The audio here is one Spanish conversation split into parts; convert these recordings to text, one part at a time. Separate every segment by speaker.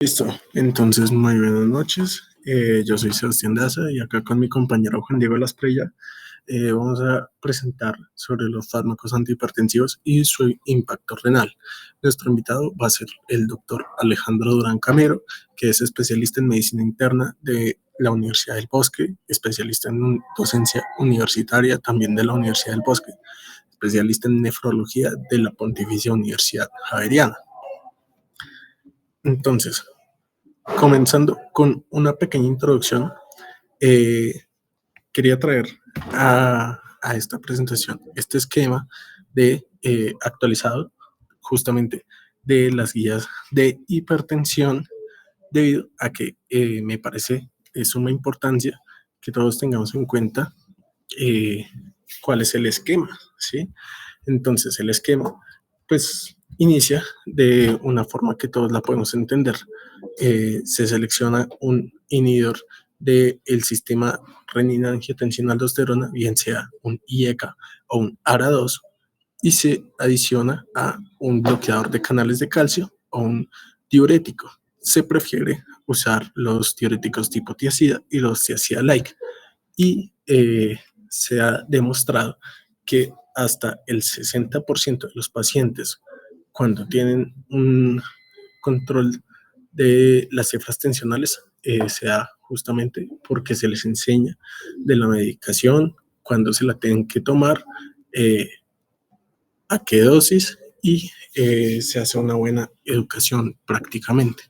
Speaker 1: Listo, entonces muy buenas noches. Yo soy Sebastián Daza y acá con mi compañero Juan Diego Lasprilla vamos a presentar sobre los fármacos antihipertensivos y su impacto renal. Nuestro invitado va a ser el doctor Alejandro Durán Camero, que es especialista en medicina interna de la Universidad del Bosque, especialista en docencia universitaria también de la Universidad del Bosque, especialista en nefrología de la Pontificia Universidad Javeriana. Entonces, comenzando con una pequeña introducción, eh, quería traer a esta presentación este esquema de actualizado justamente de las guías de hipertensión, debido a que me parece de suma importancia que todos tengamos en cuenta eh, cuál es el esquema, ¿sí? Entonces, el esquema, pues, inicia de una forma que todos la podemos entender. Se selecciona un inhibidor del sistema renina-angiotensina-aldosterona, bien sea un IECA o un ARA2, y se adiciona a un bloqueador de canales de calcio o un diurético. Se prefiere usar los diuréticos tipo tiazida y los tiazida-like, y se ha demostrado que hasta el 60% de los pacientes, cuando tienen un control de las cifras tensionales, se da justamente porque se les enseña de la medicación, cuándo se la tienen que tomar, a qué dosis, y se hace una buena educación prácticamente.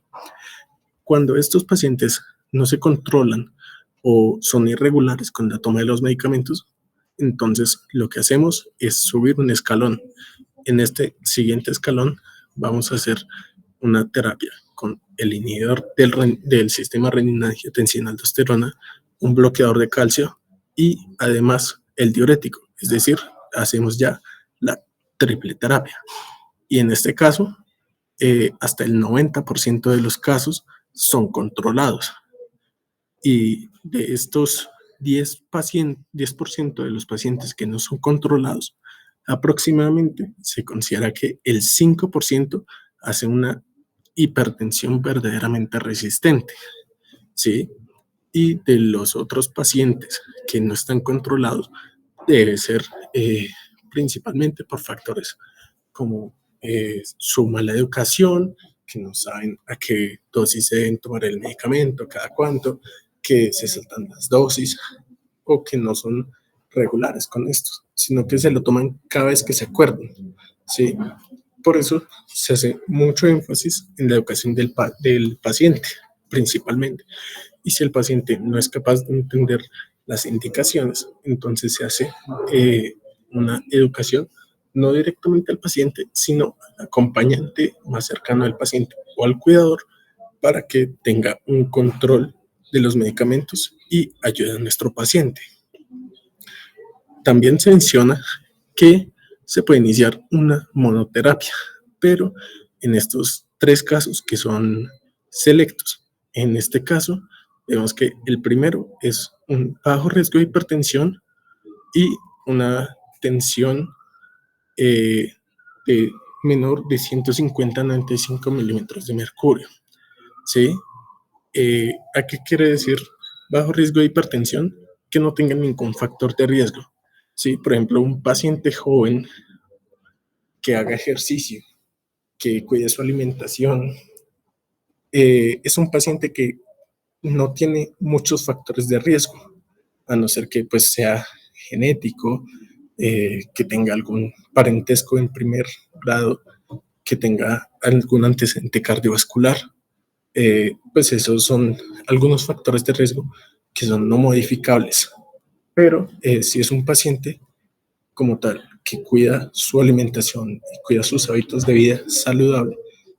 Speaker 1: Cuando estos pacientes no se controlan o son irregulares con la toma de los medicamentos, entonces lo que hacemos es subir un escalón. En este siguiente escalón vamos a hacer una terapia con el inhibidor del sistema renina-angiotensina-aldosterona, un bloqueador de calcio y además el diurético, es decir, hacemos ya la triple terapia. Y en este caso, hasta el 90% de los casos son controlados. Y de estos 10% de los pacientes que no son controlados, aproximadamente se considera que el 5% hace una hipertensión verdaderamente resistente, ¿sí? Y de los otros pacientes que no están controlados, debe ser principalmente por factores como su mala educación, que no saben a qué dosis se deben tomar el medicamento, cada cuánto, que se saltan las dosis o que no son regulares con esto, sino que se lo toman cada vez que se acuerdan, ¿sí? Por eso se hace mucho énfasis en la educación del paciente, principalmente. Y si el paciente no es capaz de entender las indicaciones, entonces se hace una educación no directamente al paciente, sino al acompañante más cercano al paciente o al cuidador, para que tenga un control de los medicamentos y ayude a nuestro paciente. También se menciona que se puede iniciar una monoterapia, pero en estos tres casos que son selectos. En este caso, vemos que el primero es un bajo riesgo de hipertensión y una tensión de menor de 150 a 95 milímetros de mercurio, ¿sí? ¿A qué quiere decir bajo riesgo de hipertensión? Que no tenga ningún factor de riesgo. Sí, por ejemplo, un paciente joven que haga ejercicio, que cuide su alimentación, es un paciente que no tiene muchos factores de riesgo, a no ser que pues sea genético, que tenga algún parentesco en primer grado, que tenga algún antecedente cardiovascular. Pues esos son algunos factores de riesgo que son no modificables. Pero si es un paciente como tal que cuida su alimentación y cuida sus hábitos de vida saludable,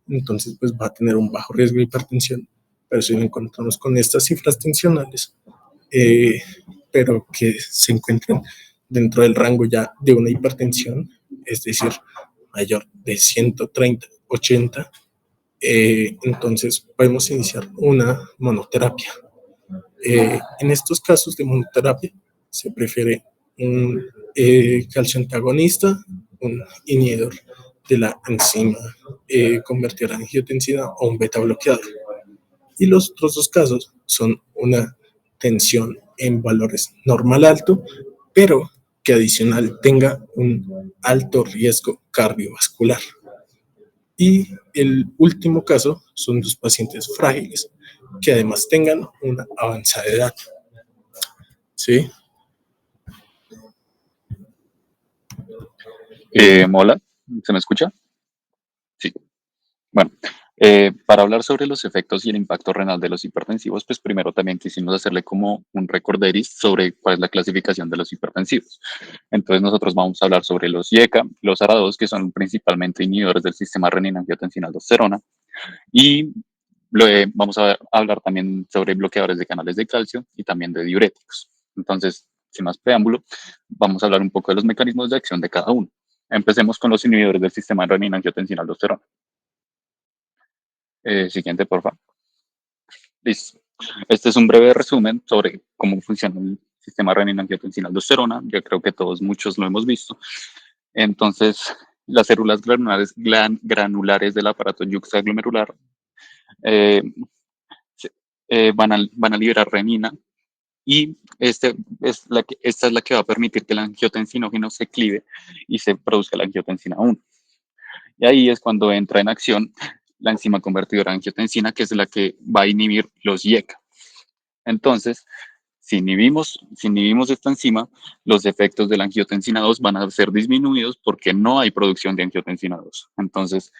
Speaker 1: entonces pues va a tener un bajo riesgo de hipertensión. Pero si nos encontramos con estas cifras tensionales, eh, pero que se encuentran dentro del rango ya de una hipertensión, es decir, mayor de 130/80, entonces podemos iniciar una monoterapia. En estos casos de monoterapia se prefiere un calcio antagonista, un inhibidor de la enzima convertidora a angiotensina o un beta bloqueador. Y los otros dos casos son una tensión en valores normal alto, pero que adicional tenga un alto riesgo cardiovascular. Y el último caso son los pacientes frágiles, que además tengan una avanzada edad. ¿Sí?
Speaker 2: Hola, ¿se me escucha? Sí. Bueno, para hablar sobre los efectos y el impacto renal de los hipertensivos, pues primero también quisimos hacerle como un recorderis sobre cuál es la clasificación de los hipertensivos. Entonces nosotros vamos a hablar sobre los IECA, los ARA2, que son principalmente inhibidores del sistema renina-angiotensina-aldosterona, y vamos a hablar también sobre bloqueadores de canales de calcio y también de diuréticos. Entonces, sin más preámbulo, vamos a hablar un poco de los mecanismos de acción de cada uno. Empecemos con los inhibidores del sistema renina-angiotensina-aldosterona. Siguiente, por favor. Listo. Este es un breve resumen sobre cómo funciona el sistema renina-angiotensina-aldosterona. Yo creo que todos, muchos lo hemos visto. Entonces, las células granulares del aparato yuxtaglomerular eh, van a liberar renina y esta es la que va a permitir que el angiotensinógeno se clive y se produzca la angiotensina 1. Y ahí es cuando entra en acción la enzima convertidora de angiotensina, que es la que va a inhibir los IECA. Entonces, si inhibimos esta enzima, los efectos de la angiotensina 2 van a ser disminuidos porque no hay producción de angiotensina 2. Entonces,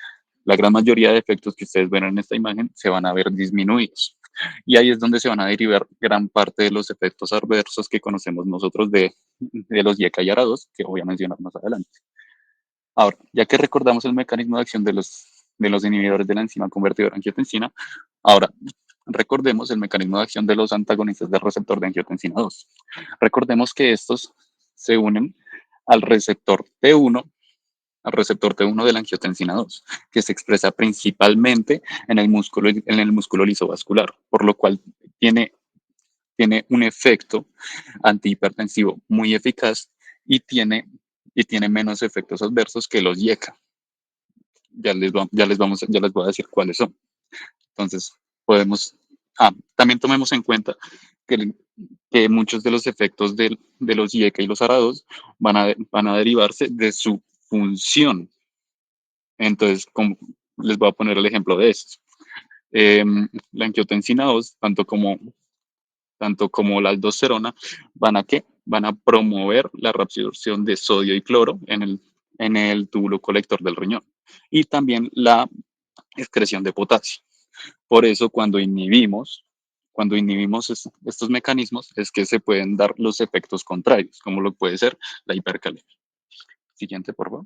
Speaker 2: la gran mayoría de efectos que ustedes ven en esta imagen se van a ver disminuidos. Y ahí es donde se van a derivar gran parte de los efectos adversos que conocemos nosotros de los IECA y ARA2, que voy a mencionar más adelante. Ahora, ya que recordamos el mecanismo de acción de los inhibidores de la enzima convertidora de angiotensina, ahora recordemos el mecanismo de acción de los antagonistas del receptor de angiotensina 2. Recordemos que estos se unen al receptor T1, de la angiotensina 2, que se expresa principalmente en el músculo lisovascular, por lo cual tiene un efecto antihipertensivo muy eficaz y tiene menos efectos adversos que los IECA. Ya les voy a decir cuáles son. Entonces, también tomemos en cuenta que, que muchos de los efectos de los IECA y los ARA2 van a derivarse de su función. Entonces, les voy a poner el ejemplo de estos. La angiotensina 2, tanto como la aldosterona, van a promover la reabsorción de sodio y cloro en el túbulo colector del riñón y también la excreción de potasio. Por eso, cuando inhibimos estos mecanismos, es que se pueden dar los efectos contrarios, como lo puede ser la hipercalemia. Siguiente, por favor.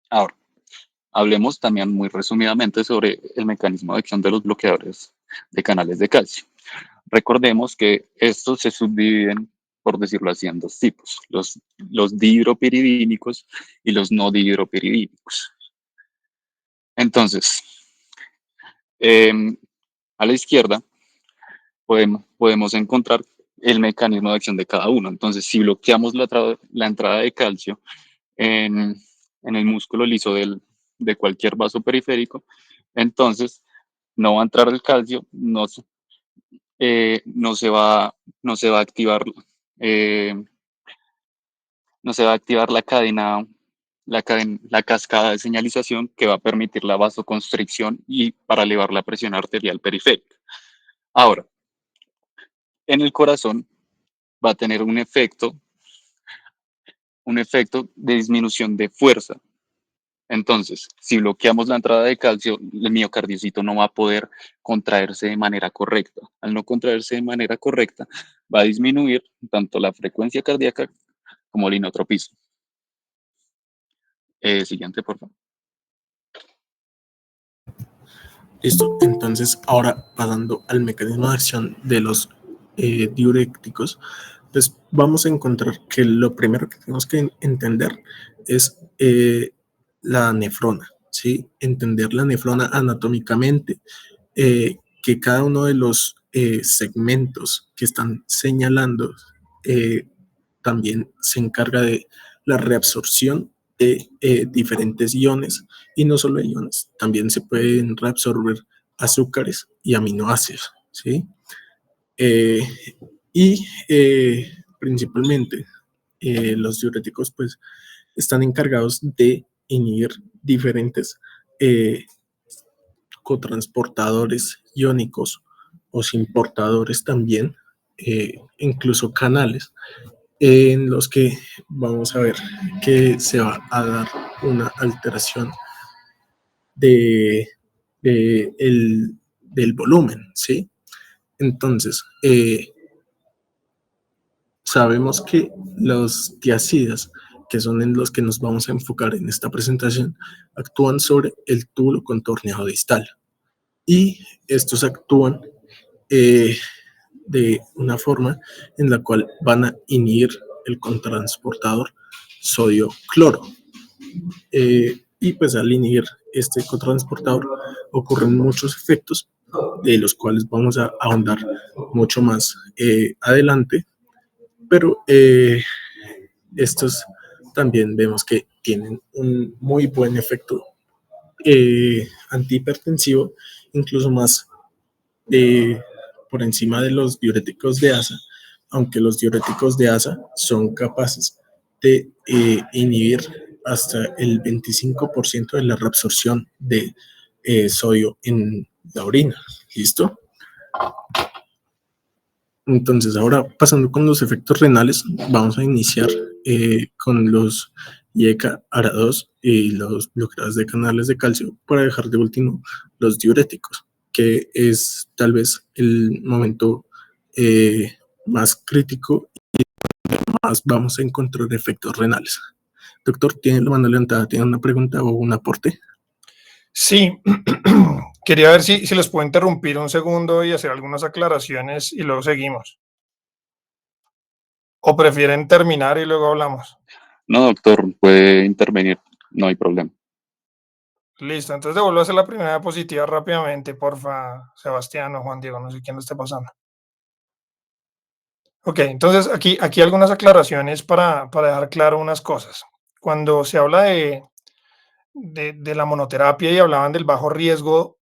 Speaker 2: Ahora, hablemos también muy resumidamente sobre el mecanismo de acción de los bloqueadores de canales de calcio. Recordemos que estos se subdividen, por decirlo así, en dos tipos, los dihidropiridínicos y los no dihidropiridínicos. Entonces, a la izquierda podemos encontrar el mecanismo de acción de cada uno. Entonces, si bloqueamos la entrada de calcio en el músculo liso de cualquier vaso periférico, entonces no va a entrar el calcio, no se va, no se va a activar, eh, no se va a activar la cascada de señalización que va a permitir la vasoconstricción y para elevar la presión arterial periférica. Ahora, en el corazón va a tener un efecto de disminución de fuerza. Entonces, si bloqueamos la entrada de calcio, el miocardiocito no va a poder contraerse de manera correcta. Al no contraerse de manera correcta, va a disminuir tanto la frecuencia cardíaca como el inotropismo. Siguiente, por favor.
Speaker 1: Listo. Entonces, ahora pasando al mecanismo de acción de los diuréticos, pues vamos a encontrar que lo primero que tenemos que entender es la nefrona, ¿sí? Entender la nefrona anatómicamente, que cada uno de los segmentos que están señalando eh, también se encarga de la reabsorción de diferentes iones, y no solo iones, también se pueden reabsorber azúcares y aminoácidos, ¿sí? Eh, y principalmente los diuréticos pues están encargados de inhibir diferentes cotransportadores iónicos o importadores también, incluso canales, en los que vamos a ver que se va a dar una alteración de, del volumen, ¿sí? Entonces, sabemos que los tiacidas, que son en los que nos vamos a enfocar en esta presentación, actúan sobre el túbulo contorneado distal. Y estos actúan eh, de una forma en la cual van a inhibir el cotransportador sodio-cloro. Y pues al inhibir este cotransportador ocurren muchos efectos de los cuales vamos a ahondar mucho más adelante, pero estos también vemos que tienen un muy buen efecto antihipertensivo, incluso más por encima de los diuréticos de ASA, aunque los diuréticos de ASA son capaces de inhibir hasta el 25% de la reabsorción de sodio en la orina. ¿Listo? Entonces, ahora pasando con los efectos renales, vamos a iniciar con los IECA, ARA2 y los bloqueadores de canales de calcio para dejar de último los diuréticos, que es tal vez el momento más crítico y más vamos a encontrar efectos renales. Doctor, ¿tiene la mano levantada? ¿Tiene una pregunta o un aporte?
Speaker 3: Sí, quería ver si les puedo interrumpir un segundo y hacer algunas aclaraciones y luego seguimos. ¿O prefieren terminar y luego hablamos?
Speaker 2: No, doctor, puede intervenir, no hay problema.
Speaker 3: Listo, entonces devuelvo a hacer la primera diapositiva rápidamente, porfa, Sebastián o Juan Diego, no sé quién lo esté pasando. Ok, entonces aquí algunas aclaraciones para dejar claro unas cosas. Cuando se habla de la monoterapia y hablaban del bajo riesgo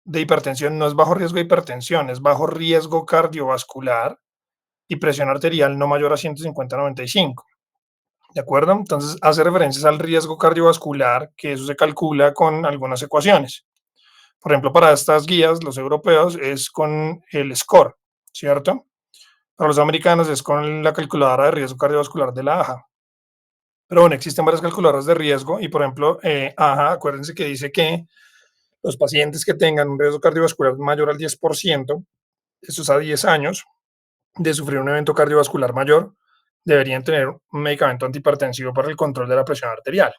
Speaker 3: de hipertensión, no es bajo riesgo de hipertensión, es bajo riesgo cardiovascular y presión arterial no mayor a 150/95. ¿De acuerdo? Entonces hace referencias al riesgo cardiovascular, que eso se calcula con algunas ecuaciones. Por ejemplo, para estas guías, los europeos, es con el SCORE, ¿cierto? Para los americanos es con la calculadora de riesgo cardiovascular de la AHA. Pero bueno, existen varias calculadoras de riesgo y, por ejemplo, AHA, acuérdense que dice que los pacientes que tengan un riesgo cardiovascular mayor al 10%, eso es a 10 años, de sufrir un evento cardiovascular mayor, deberían tener un medicamento antihipertensivo para el control de la presión arterial.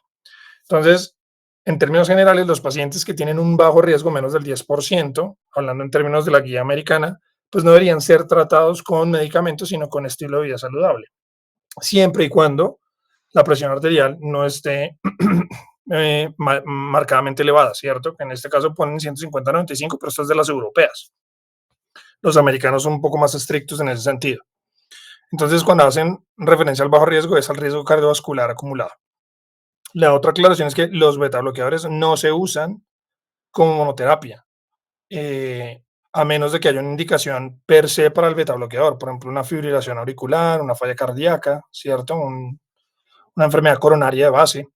Speaker 3: Entonces, en términos generales, los pacientes que tienen un bajo riesgo, menos del 10%, hablando en términos de la guía americana, pues no deberían ser tratados con medicamentos, sino con estilo de vida saludable, siempre y cuando la presión arterial no esté marcadamente elevada, ¿cierto? Que en este caso ponen 150/95, pero esto es de las europeas. Los americanos son un poco más estrictos en ese sentido. Entonces, cuando hacen referencia al bajo riesgo, es al riesgo cardiovascular acumulado. La otra aclaración es que los beta bloqueadores no se usan como monoterapia, a menos de que haya una indicación per se para el beta bloqueador, por ejemplo, una fibrilación auricular, una falla cardíaca, ¿cierto? Una enfermedad coronaria de base.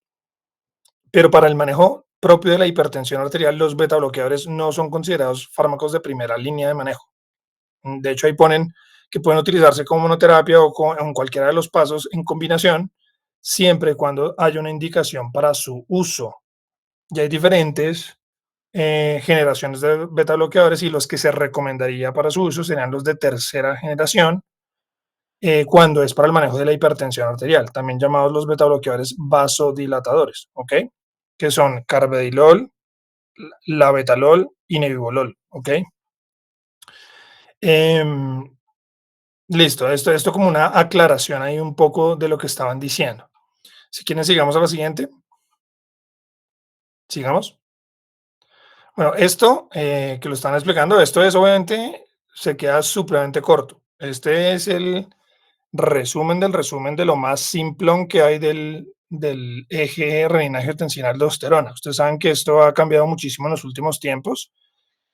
Speaker 3: Pero para el manejo propio de la hipertensión arterial, los beta bloqueadores no son considerados fármacos de primera línea de manejo. De hecho, ahí ponen que pueden utilizarse como monoterapia o en cualquiera de los pasos en combinación, siempre y cuando haya una indicación para su uso. Y hay diferentes generaciones de beta bloqueadores y los que se recomendaría para su uso serían los de tercera generación, cuando es para el manejo de la hipertensión arterial, también llamados los beta bloqueadores vasodilatadores, ¿ok? Que son carvedilol, labetalol y nebivolol, ¿ok? Listo, esto como una aclaración ahí un poco de lo que estaban diciendo. Si quieren, sigamos a la siguiente. Sigamos. Bueno, esto que lo están explicando, esto es obviamente, se queda supremamente corto. Este es el resumen del resumen de lo más simplón que hay del eje renina-angiotensina-aldosterona. Ustedes saben que esto ha cambiado muchísimo en los últimos tiempos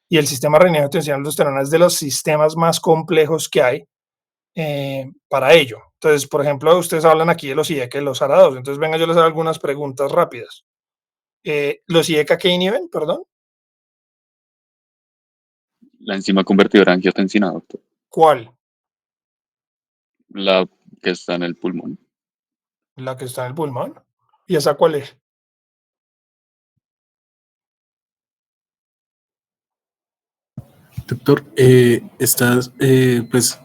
Speaker 3: y el sistema renin-angiotensina-aldosterona es de los sistemas más complejos que hay para ello. Entonces, por ejemplo, ustedes hablan aquí de los IECA y los ARA2, entonces venga, yo les hago algunas preguntas rápidas. ¿Los IECA qué inhiben, perdón?
Speaker 2: La enzima convertidora de angiotensina, doctor.
Speaker 3: ¿Cuál?
Speaker 2: La que está en el pulmón.
Speaker 3: La que está en el pulmón. ¿Y esa cuál es?
Speaker 1: Doctor, estas, pues,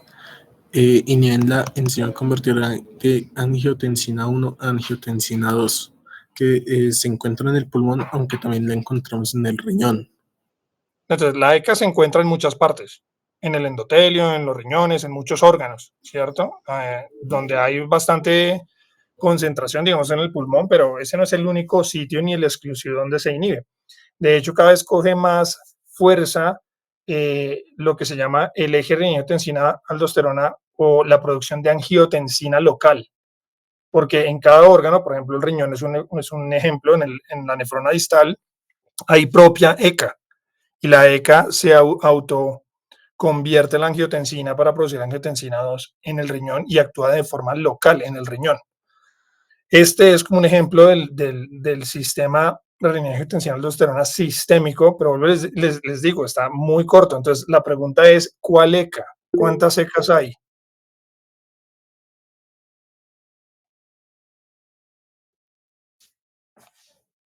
Speaker 1: inhiben la enzima convertidora de angiotensina 1 a angiotensina 2, que se encuentra en el pulmón, aunque también la encontramos en el riñón.
Speaker 3: Entonces, la ECA se encuentra en muchas partes, en el endotelio, en los riñones, en muchos órganos, ¿cierto? Donde hay bastante concentración, digamos, en el pulmón, pero ese no es el único sitio ni el exclusivo donde se inhibe. De hecho, cada vez coge más fuerza lo que se llama el eje renina-angiotensina-aldosterona o la producción de angiotensina local, porque en cada órgano, por ejemplo, el riñón es un ejemplo, en la nefrona distal hay propia ECA, y la ECA se auto convierte la angiotensina para producir angiotensina 2 en el riñón y actúa de forma local en el riñón. Este es como un ejemplo del sistema de renin-angiotensina-aldosterona sistémico, pero les digo, está muy corto. Entonces, la pregunta es, ¿cuál ECA? ¿Cuántas ECAs hay?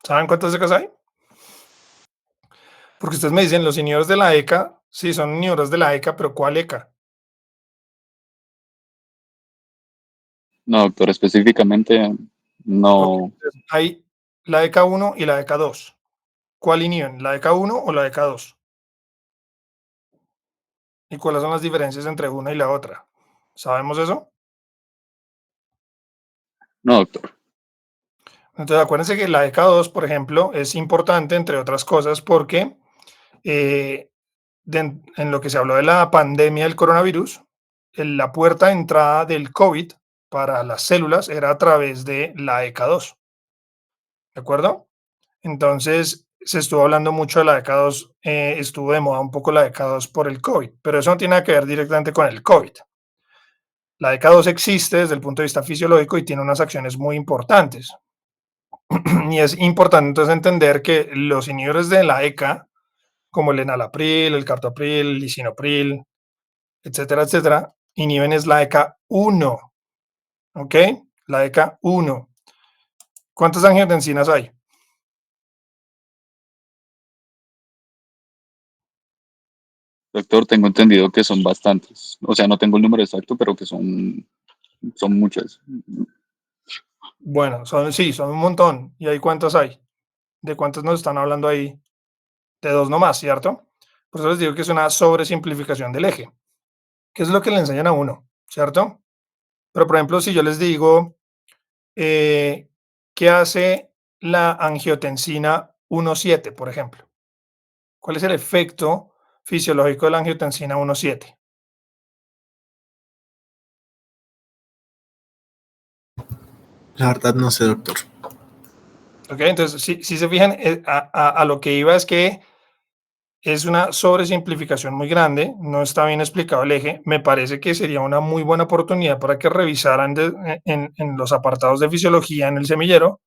Speaker 3: ¿Saben cuántas ECAs hay? Porque ustedes me dicen, los inhibidores de la ECA, sí, son inhibidores de la ECA, pero ¿cuál ECA?
Speaker 2: No, doctor, específicamente
Speaker 3: Ok,
Speaker 2: no.
Speaker 3: entonces, hay la ECA 1 y la ECA 2. ¿Cuál inhiben? ¿La ECA 1 o la ECA 2? ¿Y cuáles son las diferencias entre una y la otra? ¿Sabemos eso?
Speaker 2: No, doctor.
Speaker 3: Entonces, acuérdense que la ECA 2, por ejemplo, es importante, entre otras cosas, porque eh, en lo que se habló de la pandemia del coronavirus, la puerta de entrada del COVID para las células era a través de la ECA 2, ¿de acuerdo? Entonces, se estuvo hablando mucho de la ECA 2, estuvo de moda un poco la ECA 2 por el COVID, pero eso no tiene nada que ver directamente con el COVID. La ECA 2 existe desde el punto de vista fisiológico y tiene unas acciones muy importantes. Y es importante entonces entender que los inhibidores de la ECA, como el enalapril, el captopril, el lisinopril, etcétera, etcétera, inhiben es la ECA 1, ¿ok? La ECA 1. ¿Cuántas angiotensinas hay?
Speaker 2: Doctor, tengo entendido que son bastantes. O sea, no tengo el número exacto, pero que son muchas.
Speaker 3: Bueno, sí, son un montón. ¿Y ahí cuántas hay? ¿De cuántas nos están hablando ahí? De dos nomás, ¿cierto? Por eso les digo que es una sobresimplificación del eje. ¿Qué es lo que le enseñan a uno? ¿Cierto? Pero, por ejemplo, si yo les digo, eh, ¿qué hace la angiotensina 1,7, por ejemplo? ¿Cuál es el efecto fisiológico de la angiotensina 1,7?
Speaker 1: La verdad no sé, doctor.
Speaker 3: ¿Ok? Entonces, si se fijan, a lo que iba es que es una sobresimplificación muy grande, no está bien explicado el eje. Me parece que sería una muy buena oportunidad para que revisaran en los apartados de fisiología en el semillero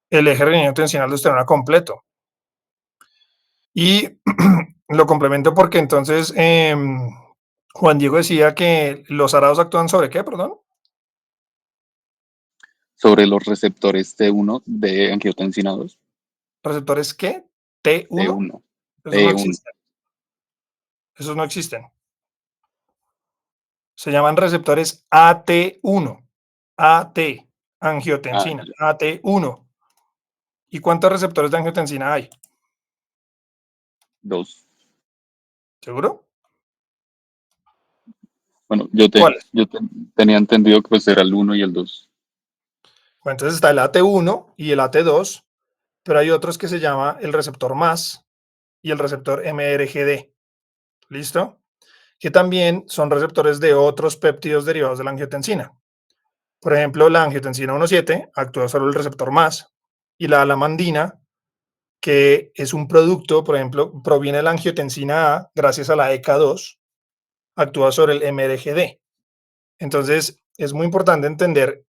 Speaker 3: el eje renina-angiotensina-aldosterona completo. Y lo complemento porque entonces Juan Diego decía que los arados actúan sobre qué, perdón.
Speaker 2: Sobre los receptores T1 de angiotensina 2.
Speaker 3: ¿Receptores qué? T1.
Speaker 2: T1.
Speaker 3: Esos no
Speaker 2: T1.
Speaker 3: existen. Esos no existen. Se llaman receptores AT1. AT,
Speaker 2: Ah,
Speaker 3: angiotensina, AT1. ¿Y cuántos receptores de angiotensina hay?
Speaker 2: 2.
Speaker 3: ¿Seguro?
Speaker 2: Bueno,
Speaker 3: ¿Cuáles?
Speaker 2: tenía entendido que pues era el 1 y el 2.
Speaker 3: Bueno, entonces está el AT1 y el AT2, pero hay otros que se llama el receptor más y el receptor MRGD. ¿Listo? Que también son receptores de otros péptidos derivados de la angiotensina. Por ejemplo, la angiotensina 1,7 actúa sobre el receptor más y la alamandina, que es un producto, por ejemplo, proviene de la angiotensina A gracias a la ECA2, actúa sobre el MRGD. Entonces, es muy importante entender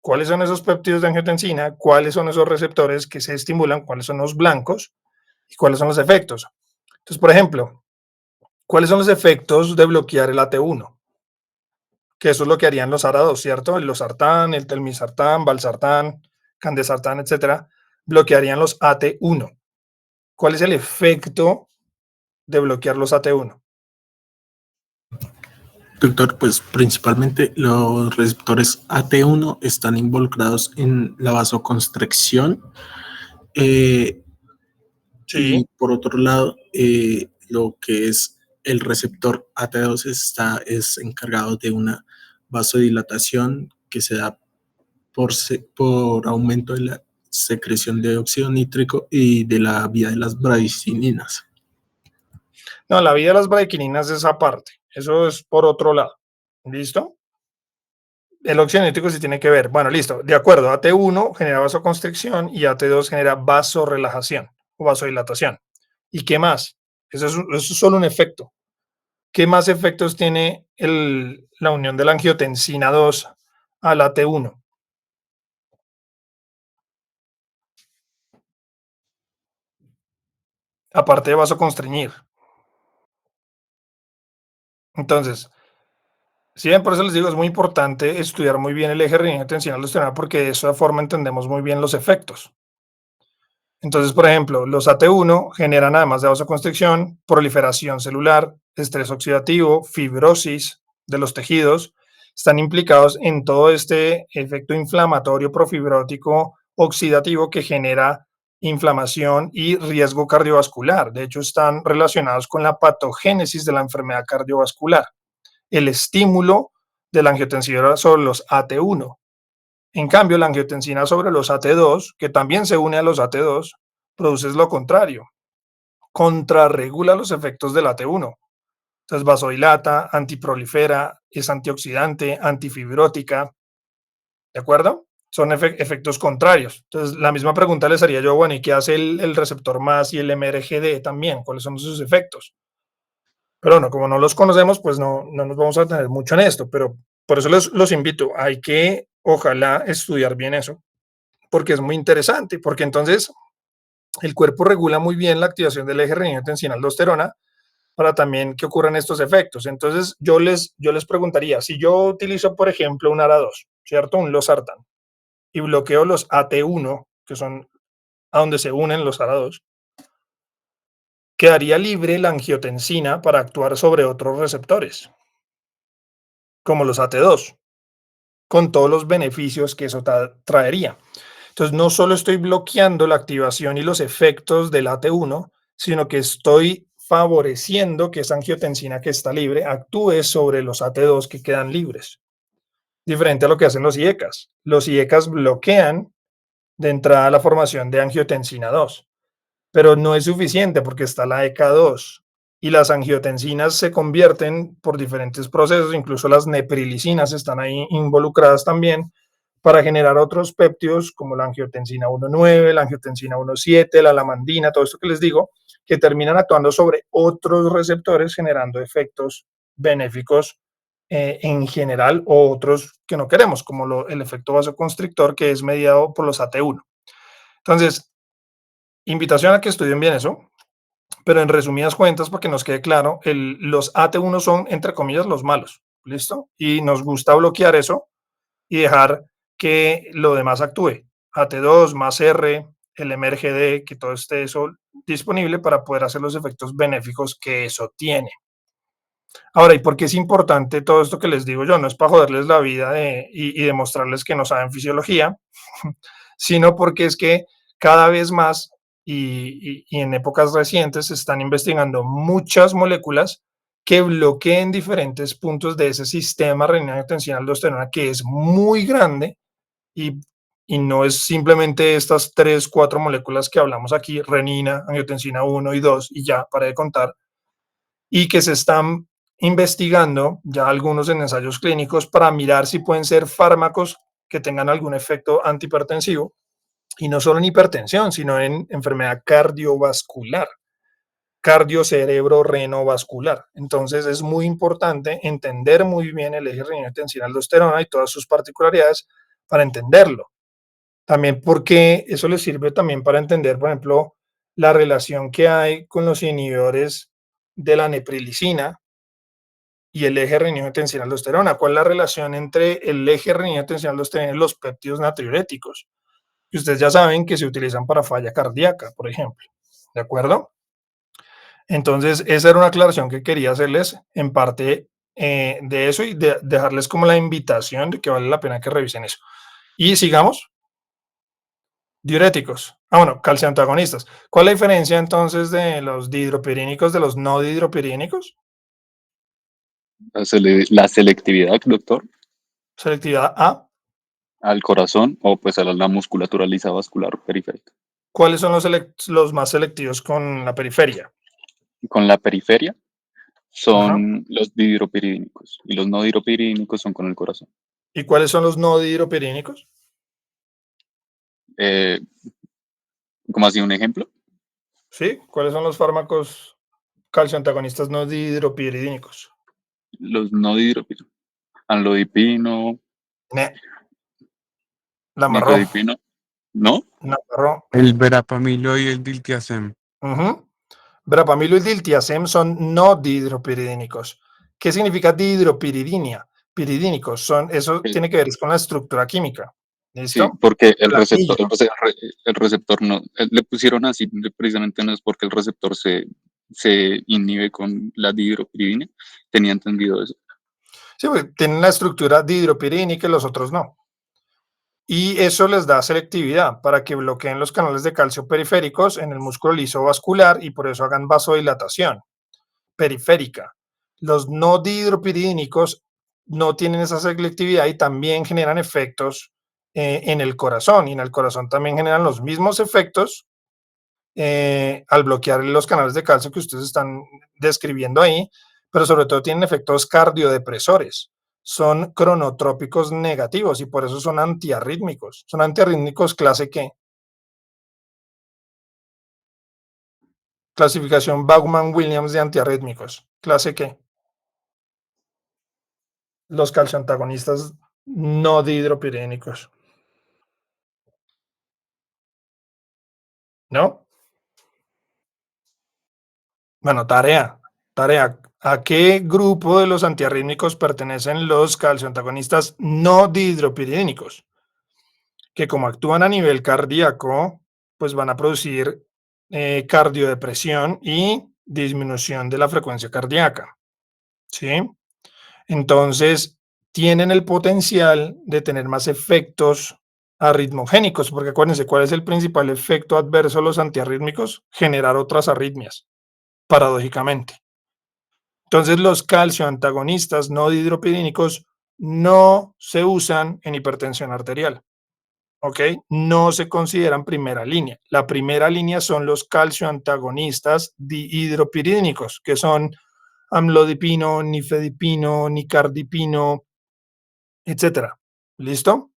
Speaker 3: cuáles son esos péptidos de angiotensina, cuáles son esos receptores que se estimulan, cuáles son los blancos y cuáles son los efectos. Entonces, por ejemplo, ¿cuáles son los efectos de bloquear el AT1? Que eso es lo que harían los ARA2, ¿cierto? El losartán, el telmisartán, valsartán, candesartán, etcétera, bloquearían los AT1. ¿Cuál es el efecto de bloquear los AT1?
Speaker 1: Doctor, pues principalmente los receptores AT1 están involucrados en la vasoconstricción, eh, y
Speaker 3: Sí,
Speaker 1: por otro lado, lo que es el receptor AT2 es encargado de una vasodilatación que se da por aumento de la secreción de óxido nítrico y de la vía de las bradicininas.
Speaker 3: no, la vida de las bradicininas es aparte, eso es por otro lado. ¿Listo? El óxido nítrico sí tiene que ver. Bueno, listo, de acuerdo. AT1 genera vasoconstricción y AT2 genera vasorelajación o vasodilatación. ¿Y qué más? Eso es solo un efecto. ¿Qué más efectos tiene la unión de la angiotensina 2 al AT1? Aparte de vasoconstreñir. Entonces, si bien por eso les digo, es muy importante estudiar muy bien el eje renina-angiotensina-aldosterona porque de esa forma entendemos muy bien los efectos. Entonces, por ejemplo, los AT1 generan, además de vasoconstricción, proliferación celular, estrés oxidativo, fibrosis de los tejidos. Están implicados en todo este efecto inflamatorio profibrótico oxidativo que genera inflamación y riesgo cardiovascular. De hecho, están relacionados con la patogénesis de la enfermedad cardiovascular. El estímulo de la angiotensina sobre los AT1. En cambio, la angiotensina sobre los AT2, que también se une a los AT2, produce lo contrario, contrarregula los efectos del AT1. Entonces, vasodilata, antiprolifera, es antioxidante, antifibrótica, ¿de acuerdo? Son efectos contrarios. Entonces, la misma pregunta les haría yo, bueno, ¿y qué hace el receptor MAS y el MRGD también? ¿Cuáles son sus efectos? Pero bueno, como no los conocemos, pues no nos vamos a tener mucho en esto, pero por eso los invito, hay que, ojalá, estudiar bien eso, porque es muy interesante, porque entonces el cuerpo regula muy bien la activación del eje renina-angiotensina-aldosterona para también que ocurran estos efectos. Entonces, yo les preguntaría, si yo utilizo, por ejemplo, un ARA2, ¿cierto? Un losartán, y bloqueo los AT1, que son a donde se unen los ARA2, quedaría libre la angiotensina para actuar sobre otros receptores, como los AT2, con todos los beneficios que eso traería. Entonces, no solo estoy bloqueando la activación y los efectos del AT1, sino que estoy favoreciendo que esa angiotensina que está libre actúe sobre los AT2 que quedan libres. Diferente a lo que hacen los IECAS. Los IECAS bloquean de entrada la formación de angiotensina 2, pero no es suficiente porque está la ECA2 y las angiotensinas se convierten por diferentes procesos, incluso las neprilicinas están ahí involucradas también para generar otros péptidos como la angiotensina 1,9, la angiotensina 1,7, la lamandina, todo esto que les digo, que terminan actuando sobre otros receptores generando efectos benéficos en general o otros que no queremos, como el efecto vasoconstrictor que es mediado por los AT1. Entonces, invitación a que estudien bien eso, pero en resumidas cuentas, para que nos quede claro, los AT1 son, entre comillas, los malos, ¿listo? Y nos gusta bloquear eso y dejar que lo demás actúe. AT2 más R, el MRGD, que todo esté eso disponible para poder hacer los efectos benéficos que eso tiene. Ahora, ¿y por qué es importante todo esto que les digo yo? No es para joderles la vida y demostrarles que no saben fisiología, sino porque es que cada vez más y en épocas recientes se están investigando muchas moléculas que bloqueen diferentes puntos de ese sistema renina-angiotensina-aldosterona que es muy grande y, y no es simplemente estas 3, 4 moléculas que hablamos aquí, renina, angiotensina 1 y 2 y ya, para de contar, y que se están investigando ya algunos en ensayos clínicos para mirar si pueden ser fármacos que tengan algún efecto antihipertensivo Y no solo en hipertensión, sino en enfermedad cardiovascular, cardio-cerebro-renovascular. Entonces es muy importante entender muy bien el eje renina-angiotensina-aldosterona y todas sus particularidades para entenderlo. También porque eso les sirve también para entender, por ejemplo, la relación que hay con los inhibidores de la neprilicina y el eje renina-angiotensina-aldosterona. ¿Cuál es la relación entre el eje renina-angiotensina-aldosterona y los péptidos natriuréticos? Que ustedes ya saben que se utilizan para falla cardíaca, por ejemplo. ¿De acuerdo? Entonces, esa era una aclaración que quería hacerles en parte de eso y dejarles como la invitación de que vale la pena que revisen eso. Y sigamos. Diuréticos. Bueno, calcioantagonistas. ¿Cuál es la diferencia entonces de los dihidropirínicos de los no dihidropirínicos?
Speaker 2: La selectividad, doctor,
Speaker 3: Selectividad A.
Speaker 2: al corazón o pues a la musculatura lisa vascular periférica.
Speaker 3: ¿Cuáles son los más selectivos con la periferia?
Speaker 2: Con la periferia
Speaker 3: Ajá.
Speaker 2: son los dihidropirínicos y los no dihidropirínicos son con el corazón.
Speaker 3: ¿Y cuáles son los no dihidropirínicos?
Speaker 2: Eh, ¿Cómo así un ejemplo?
Speaker 3: ¿Sí? ¿Cuáles son los fármacos calcioantagonistas no dihidropiridínicos?
Speaker 2: Los no dihidropirínicos. Anlodipino,
Speaker 3: Ne, la amarró,
Speaker 2: nifedipino, ¿no?
Speaker 3: la amarró.
Speaker 4: El verapamilo y el diltiazem.
Speaker 3: Ujú. Verapamilo y diltiazem son no dihidropiridínicos. ¿Qué significa dihidropiridinia? Piridínicos eso
Speaker 2: El-
Speaker 3: tiene que ver con la estructura química.
Speaker 2: sí,
Speaker 3: ¿Listo?
Speaker 2: porque el
Speaker 3: El
Speaker 2: receptor,
Speaker 3: anillo.
Speaker 2: el receptor no, le pusieron así precisamente no es porque el receptor se inhibe con la dihidropiridina. Tenía entendido eso.
Speaker 3: Sí, porque tienen la estructura dihidropiridínica y los otros no. Y eso les da selectividad para que bloqueen los canales de calcio periféricos en el músculo liso vascular y por eso hagan vasodilatación periférica. Los no dihidropiridínicos no tienen esa selectividad y también generan efectos en el corazón. Y en el corazón también generan los mismos efectos al bloquear los canales de calcio que ustedes están describiendo ahí, pero sobre todo tienen efectos cardiodepresores. Son cronotrópicos negativos y por eso son antiarrítmicos. Son antiarrítmicos clase ¿qué? Clasificación Baumann-Williams de antiarrítmicos. ¿Clase qué? Los calcioantagonistas no dihidropiridínicos. ¿No? Bueno, tarea. ¿A qué grupo de los antiarrítmicos pertenecen los calcioantagonistas no dihidropiridínicos? Que como actúan a nivel cardíaco, pues van a producir cardiodepresión y disminución de la frecuencia cardíaca, ¿sí? Entonces, tienen el potencial de tener más efectos arritmogénicos, porque acuérdense, ¿cuál es el principal efecto adverso de los antiarrítmicos? Generar otras arritmias, paradójicamente. Entonces, los calcioantagonistas no dihidropirínicos no se usan en hipertensión arterial. ¿Ok? No se consideran primera línea. La primera línea son los calcioantagonistas dihidropirídicos, que son amlodipino, nifedipino, nicardipino, etcétera. ¿Listo?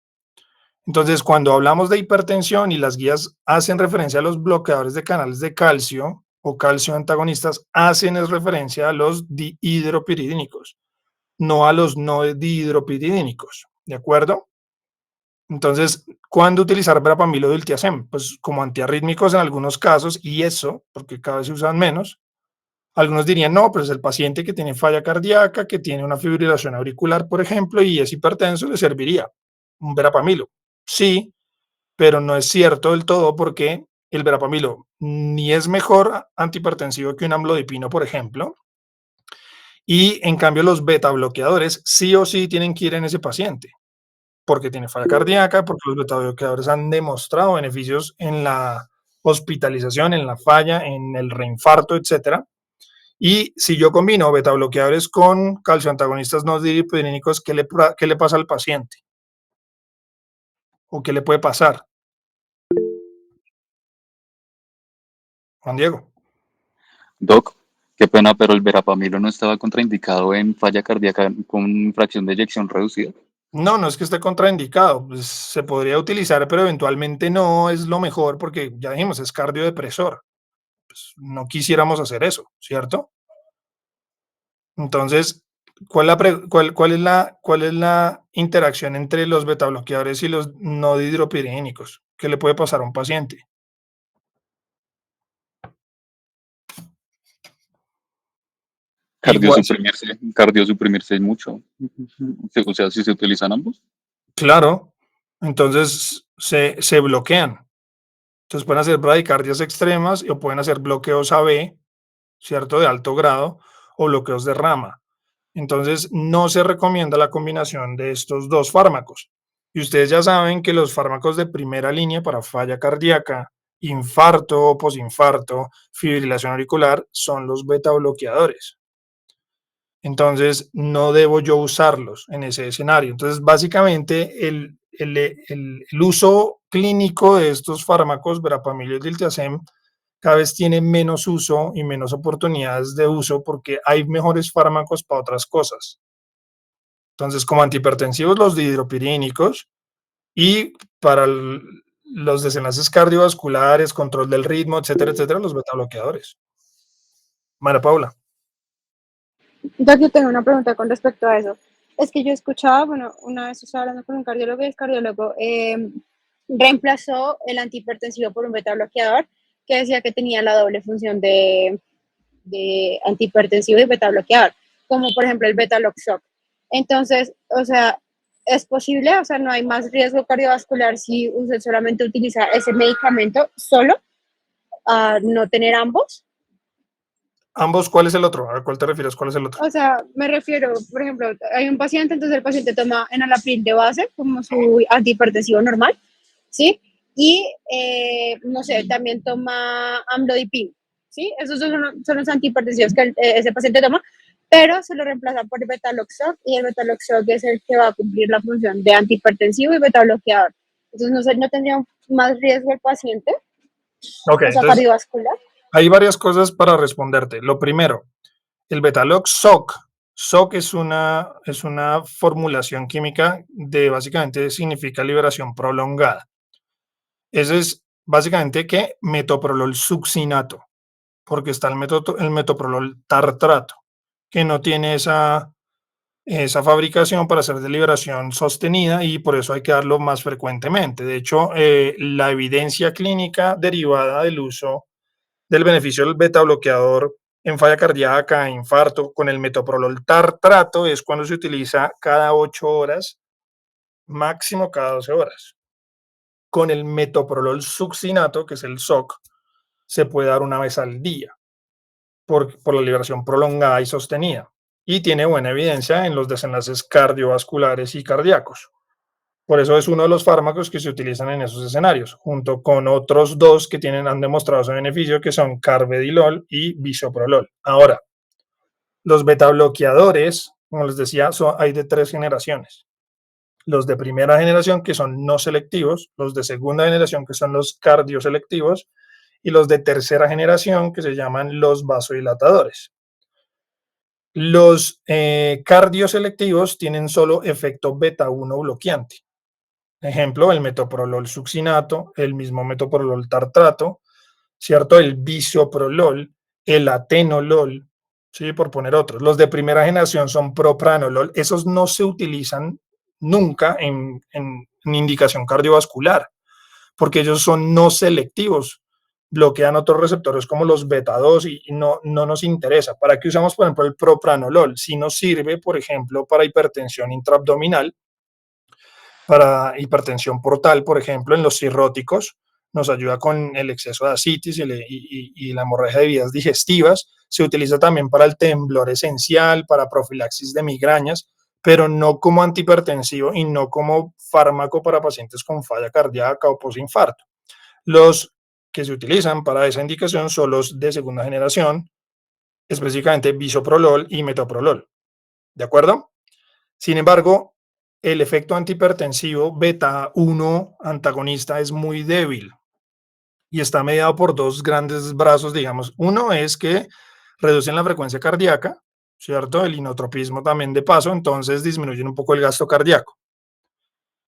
Speaker 3: Entonces, cuando hablamos de hipertensión y las guías hacen referencia a los bloqueadores de canales de calcio o calcioantagonistas, hacen es referencia a los dihidropiridínicos, no a los no dihidropiridínicos. ¿De acuerdo? Entonces, ¿cuándo utilizar verapamilo o diltiazem? Pues como antiarrítmicos en algunos casos, y eso, porque cada vez se usan menos. Algunos dirían, no, pues el paciente que tiene falla cardíaca, que tiene una fibrilación auricular, por ejemplo, y es hipertenso, le serviría un verapamilo. Sí, pero no es cierto del todo porque el verapamilo ni es mejor antihipertensivo que un amlodipino, por ejemplo, y en cambio los beta bloqueadores sí o sí tienen que ir en ese paciente porque tiene falla cardíaca, porque los betabloqueadores han demostrado beneficios en la hospitalización, en la falla, en el reinfarto, etcétera. Y si yo combino betabloqueadores con calcioantagonistas no dihipiridínicos, ¿qué le pasa al paciente? ¿O qué le puede pasar? Juan Diego.
Speaker 2: Doc, qué pena, pero el verapamilo no estaba contraindicado en falla cardíaca con fracción de eyección reducida.
Speaker 3: No, no es que esté contraindicado, pues, se podría utilizar, pero eventualmente no es lo mejor porque ya dijimos, es cardiodepresor. Pues, no quisiéramos hacer eso, ¿cierto? Entonces, cuál es la interacción entre los betabloqueadores y los no dihidropiridínicos? ¿Qué le puede pasar a un paciente? Igual,
Speaker 2: Cardiosuprimirse es mucho. O sea, si se utilizan ambos.
Speaker 3: claro, entonces se bloquean. Entonces pueden hacer bradicardias extremas o pueden hacer bloqueos AB, ¿cierto? De alto grado o bloqueos de rama. Entonces no se recomienda la combinación de estos dos fármacos. Y ustedes ya saben que los fármacos de primera línea para falla cardíaca, infarto o posinfarto, fibrilación auricular, son los beta bloqueadores. Entonces, no debo yo usarlos en ese escenario. Entonces, básicamente, el uso clínico de estos fármacos, verapamil y diltiazem, cada vez tiene menos uso y menos oportunidades de uso porque hay mejores fármacos para otras cosas. Entonces, como antihipertensivos, los dihidropirínicos y para los desenlaces cardiovasculares, control del ritmo, etcétera, etcétera, los beta bloqueadores. María Paula.
Speaker 5: Doc, yo tengo una pregunta con respecto a eso. Es que yo escuchaba, bueno, una vez estaba hablando con un cardiólogo y el cardiólogo reemplazó el antihipertensivo por un beta bloqueador que decía que tenía la doble función de antihipertensivo y beta bloqueador, como por ejemplo el beta Loxoc. Entonces, o sea, ¿es posible? O sea, ¿no hay más riesgo cardiovascular si usted solamente utiliza ese medicamento solo, a no tener ambos?
Speaker 3: Ambos, ¿cuál es el otro? ¿A cuál te refieres? ¿Cuál es el otro?
Speaker 5: O sea, me refiero, por ejemplo, hay un paciente, entonces el paciente toma enalapril de base como su antihipertensivo normal, ¿sí? Y, no sé, también toma amlodipino, ¿sí? Esos son los antihipertensivos que ese paciente toma, pero se lo reemplaza por el betaloxoc y el betaloxoc es el que va a cumplir la función de antihipertensivo y beta bloqueador. Entonces, no sé, ¿no tendría más riesgo el paciente?
Speaker 3: Ok,
Speaker 5: O sea,
Speaker 3: entonces
Speaker 5: cardiovascular.
Speaker 3: hay varias cosas para responderte. Lo primero, el Betalox SOC. SOC es una formulación química de básicamente significa liberación prolongada. Ese es básicamente que metoprolol succinato, porque está el metoprolol tartrato, que no tiene esa fabricación para hacer de liberación sostenida y por eso hay que darlo más frecuentemente. De hecho, la evidencia clínica derivada del uso del beneficio del beta bloqueador en falla cardíaca, infarto, con el metoprolol tartrato es cuando se utiliza cada 8 horas, máximo cada 12 horas. Con el metoprolol succinato, que es el SOC, se puede dar una vez al día por la liberación prolongada y sostenida. Y tiene buena evidencia en los desenlaces cardiovasculares y cardíacos. Por eso es uno de los fármacos que se utilizan en esos escenarios, junto con otros dos que han demostrado su beneficio, que son carvedilol y bisoprolol. Ahora, los betabloqueadores, como les decía, hay de 3 generaciones. Los de primera generación, que son no selectivos, los de segunda generación, que son los cardioselectivos, y los de tercera generación, que se llaman los vasodilatadores. Los cardioselectivos tienen solo efecto beta 1 bloqueante. Ejemplo, el metoprolol succinato, el mismo metoprolol tartrato, ¿cierto? El bisoprolol, el atenolol, ¿sí? Por poner otros. Los de primera generación son propranolol. Esos no se utilizan nunca en indicación cardiovascular, porque ellos son no selectivos. Bloquean otros receptores como los beta 2 y no nos interesa. ¿Para qué usamos, por ejemplo, el propranolol? Si nos sirve, por ejemplo, para hipertensión intraabdominal, para hipertensión portal, por ejemplo, en los cirróticos, nos ayuda con el exceso de ascitis y la hemorragia de vías digestivas. Se utiliza también para el temblor esencial, para profilaxis de migrañas, pero no como antihipertensivo y no como fármaco para pacientes con falla cardíaca o posinfarto. Los que se utilizan para esa indicación son los de segunda generación, específicamente bisoprolol y metoprolol. ¿De acuerdo? Sin embargo, el efecto antihipertensivo beta 1 antagonista es muy débil y está mediado por dos grandes brazos, digamos. Uno es que reducen la frecuencia cardíaca, ¿cierto? El inotropismo también de paso, entonces disminuyen un poco el gasto cardíaco.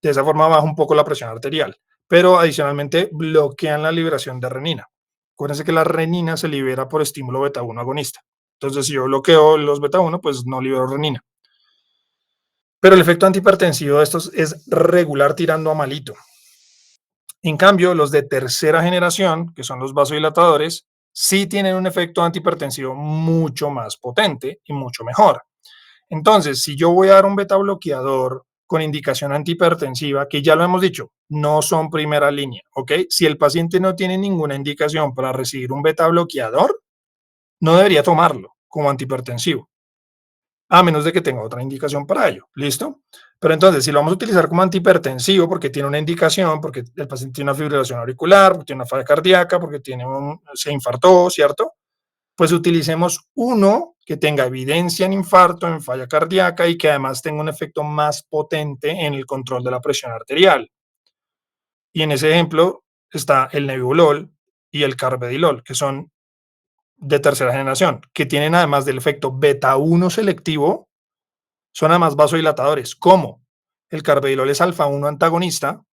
Speaker 3: De esa forma baja un poco la presión arterial, pero adicionalmente bloquean la liberación de renina. Acuérdense que la renina se libera por estímulo beta 1 agonista. Entonces, si yo bloqueo los beta 1, pues no libero renina. Pero el efecto antihipertensivo de estos es regular tirando a malito. En cambio, los de tercera generación, que son los vasodilatadores, sí tienen un efecto antihipertensivo mucho más potente y mucho mejor. Entonces, si yo voy a dar un beta bloqueador con indicación antihipertensiva, que ya lo hemos dicho, no son primera línea, ¿ok? Si el paciente no tiene ninguna indicación para recibir un beta bloqueador, no debería tomarlo como antihipertensivo, a menos de que tenga otra indicación para ello, ¿listo? Pero entonces, si lo vamos a utilizar como antihipertensivo, porque tiene una indicación, porque el paciente tiene una fibrilación auricular, porque tiene una falla cardíaca, porque se infartó, ¿cierto? Pues utilicemos uno que tenga evidencia en infarto, en falla cardíaca y que además tenga un efecto más potente en el control de la presión arterial. Y en ese ejemplo está el nebivolol y el carvedilol, que son de tercera generación, que tienen además del efecto beta 1 selectivo, son además vasodilatadores. ¿Cómo? El carvedilol es alfa 1 antagonista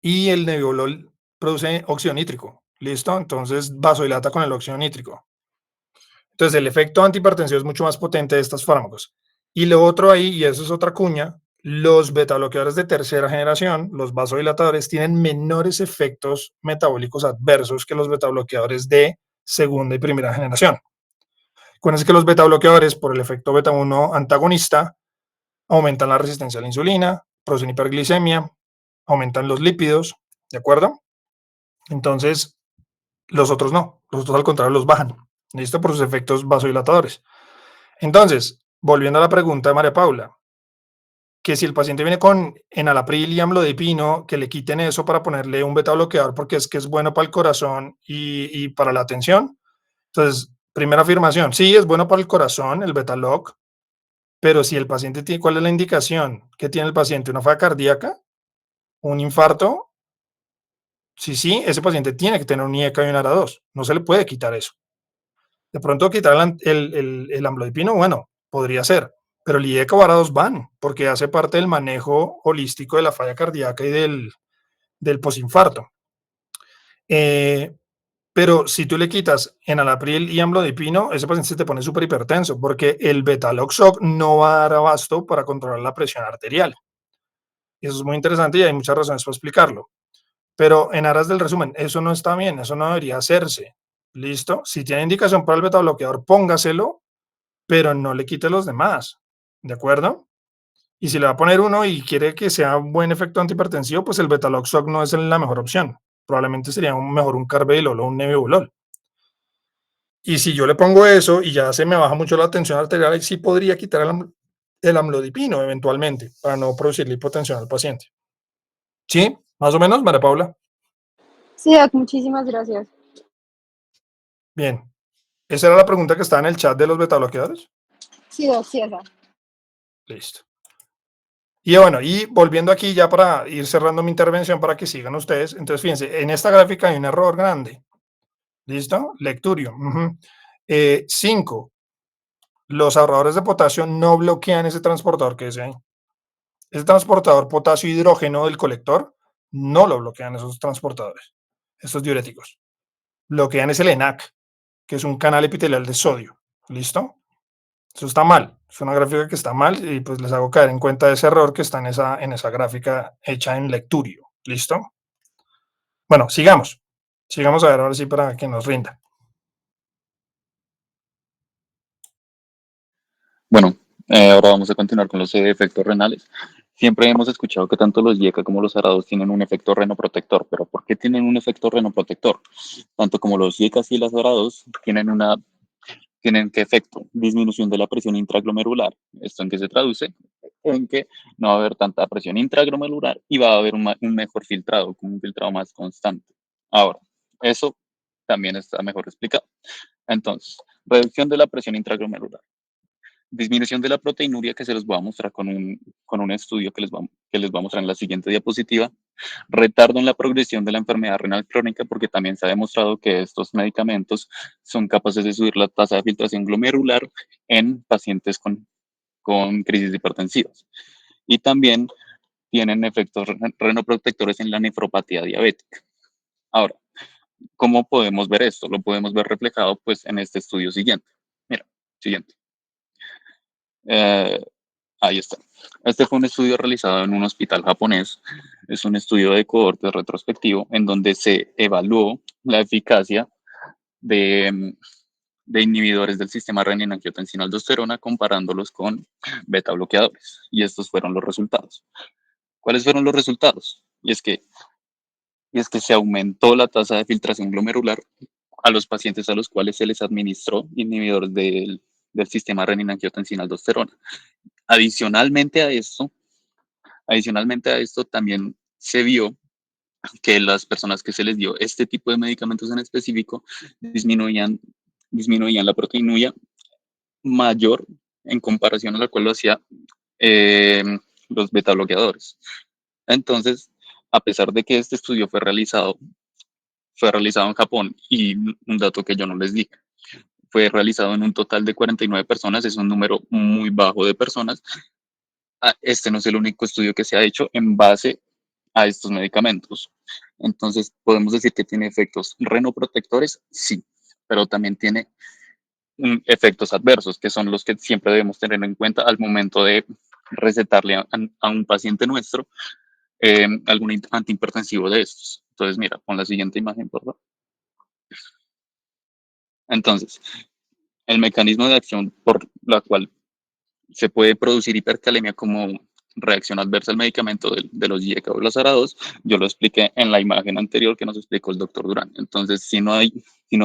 Speaker 3: y el nebivolol produce óxido nítrico. ¿Listo? Entonces vasodilata con el óxido nítrico. Entonces, el efecto antihipertensivo es mucho más potente de estos fármacos. Y lo otro ahí, y eso es otra cuña, los betabloqueadores de tercera generación, los vasodilatadores, tienen menores efectos metabólicos adversos que los betabloqueadores de segunda y primera generación. Acuérdense que los betabloqueadores, por el efecto beta 1 antagonista, aumentan la resistencia a la insulina, producen hiperglicemia, aumentan los lípidos, ¿de acuerdo? Entonces, los otros no, los otros al contrario los bajan, ¿listo? Por sus efectos vasodilatadores. Entonces, volviendo a la pregunta de María Paula, que si el paciente viene con enalapril y amlodipino, que le quiten eso para ponerle un beta bloqueador porque es que es bueno para el corazón y para la atención. Entonces, primera afirmación, sí, es bueno para el corazón el beta block, pero si el paciente tiene, ¿cuál es la indicación? ¿Qué tiene el paciente? ¿Una falla cardíaca? ¿Un infarto? Sí, ese paciente tiene que tener un IECA y un ARA2, no se le puede quitar eso. De pronto quitar el amlodipino, bueno, podría ser, pero el IECA o ARA2 van, porque hace parte del manejo holístico de la falla cardíaca y del posinfarto. Pero si tú le quitas enalapril y amlodipino, ese paciente se te pone súper hipertenso, porque el betaloxoc no va a dar abasto para controlar la presión arterial. Y eso es muy interesante y hay muchas razones para explicarlo. Pero en aras del resumen, eso no está bien, eso no debería hacerse. ¿Listo? Si tiene indicación para el betabloqueador, póngaselo, pero no le quite los demás. ¿De acuerdo? Y si le va a poner uno y quiere que sea un buen efecto antihipertensivo, pues el betaloxoc no es la mejor opción. Probablemente sería mejor un carvedilol o un nebivolol. Y si yo le pongo eso y ya se me baja mucho la tensión arterial, ahí sí podría quitar el amlodipino eventualmente para no producirle hipotensión al paciente. ¿Sí? Más o menos, María Paula.
Speaker 5: Sí, Doc, muchísimas gracias.
Speaker 3: Bien. Esa era la pregunta que está en el chat de los betabloqueadores.
Speaker 5: Sí, Doc, sí, esa.
Speaker 3: Listo. Y bueno, y volviendo aquí ya para ir cerrando mi intervención para que sigan ustedes. Entonces, fíjense, en esta gráfica hay un error grande. ¿Listo? Lecturio. 5. Los ahorradores de potasio no bloquean ese transportador que es ahí. Ese transportador potasio-hidrógeno del colector no lo bloquean esos transportadores, estos diuréticos. Bloquean es el ENaC, que es un canal epitelial de sodio. ¿Listo? Eso está mal, es una gráfica que está mal y pues les hago caer en cuenta de ese error que está en esa gráfica hecha en lecturio. ¿Listo? Bueno, sigamos. Sigamos a ver ahora sí para que nos rinda.
Speaker 2: Bueno, ahora vamos a continuar con los efectos renales. Siempre hemos escuchado que tanto los IECA como los ARA2 tienen un efecto renoprotector, pero ¿por qué tienen un efecto renoprotector? Tanto como los IECAs y las ARA2 tienen qué efecto? Disminución de la presión intraglomerular. ¿Esto en qué se traduce? En que no va a haber tanta presión intraglomerular y va a haber un mejor filtrado, un filtrado más constante. Ahora, eso también está mejor explicado. Entonces, reducción de la presión intraglomerular. Disminución de la proteinuria que se los voy a mostrar con un estudio que les voy a mostrar en la siguiente diapositiva. Retardo en la progresión de la enfermedad renal crónica porque también se ha demostrado que estos medicamentos son capaces de subir la tasa de filtración glomerular en pacientes con crisis hipertensivas. Y también tienen efectos renoprotectores en la nefropatía diabética. Ahora, ¿cómo podemos ver esto? Lo podemos ver reflejado pues en este estudio siguiente. Mira, siguiente. Ahí está. Este fue un estudio realizado en un hospital japonés. Es un estudio de cohorte retrospectivo en donde se evaluó la eficacia de, de inhibidores del sistema renina-angiotensina-aldosterona comparándolos con beta bloqueadores. Y estos fueron los resultados. ¿Cuáles fueron los resultados? Y es que se aumentó la tasa de filtración glomerular a los pacientes a los cuales se les administró inhibidores del sistema renina-angiotensina-aldosterona. Adicionalmente a esto también se vio que las personas que se les dio este tipo de medicamentos en específico disminuían la proteinuria mayor en comparación a la cual lo hacía eh, los beta bloqueadores. Entonces, a pesar de que este estudio fue realizado en Japón y un dato que yo no les di, fue realizado en un total de 49 personas, es un número muy bajo de personas. Este no es el único estudio que se ha hecho en base a estos medicamentos. Entonces, podemos decir que tiene efectos renoprotectores, sí, pero también tiene efectos adversos, que son los que siempre debemos tener en cuenta al momento de recetarle a un paciente nuestro algún antihipertensivo de estos. Entonces, mira, pon la siguiente imagen, por favor. Entonces, el mecanismo de acción por la cual se puede producir hipercalemia como reacción adversa al medicamento de los IECA o los ARA2, yo lo expliqué en la imagen anterior que nos explicó el doctor Durán. Entonces, si no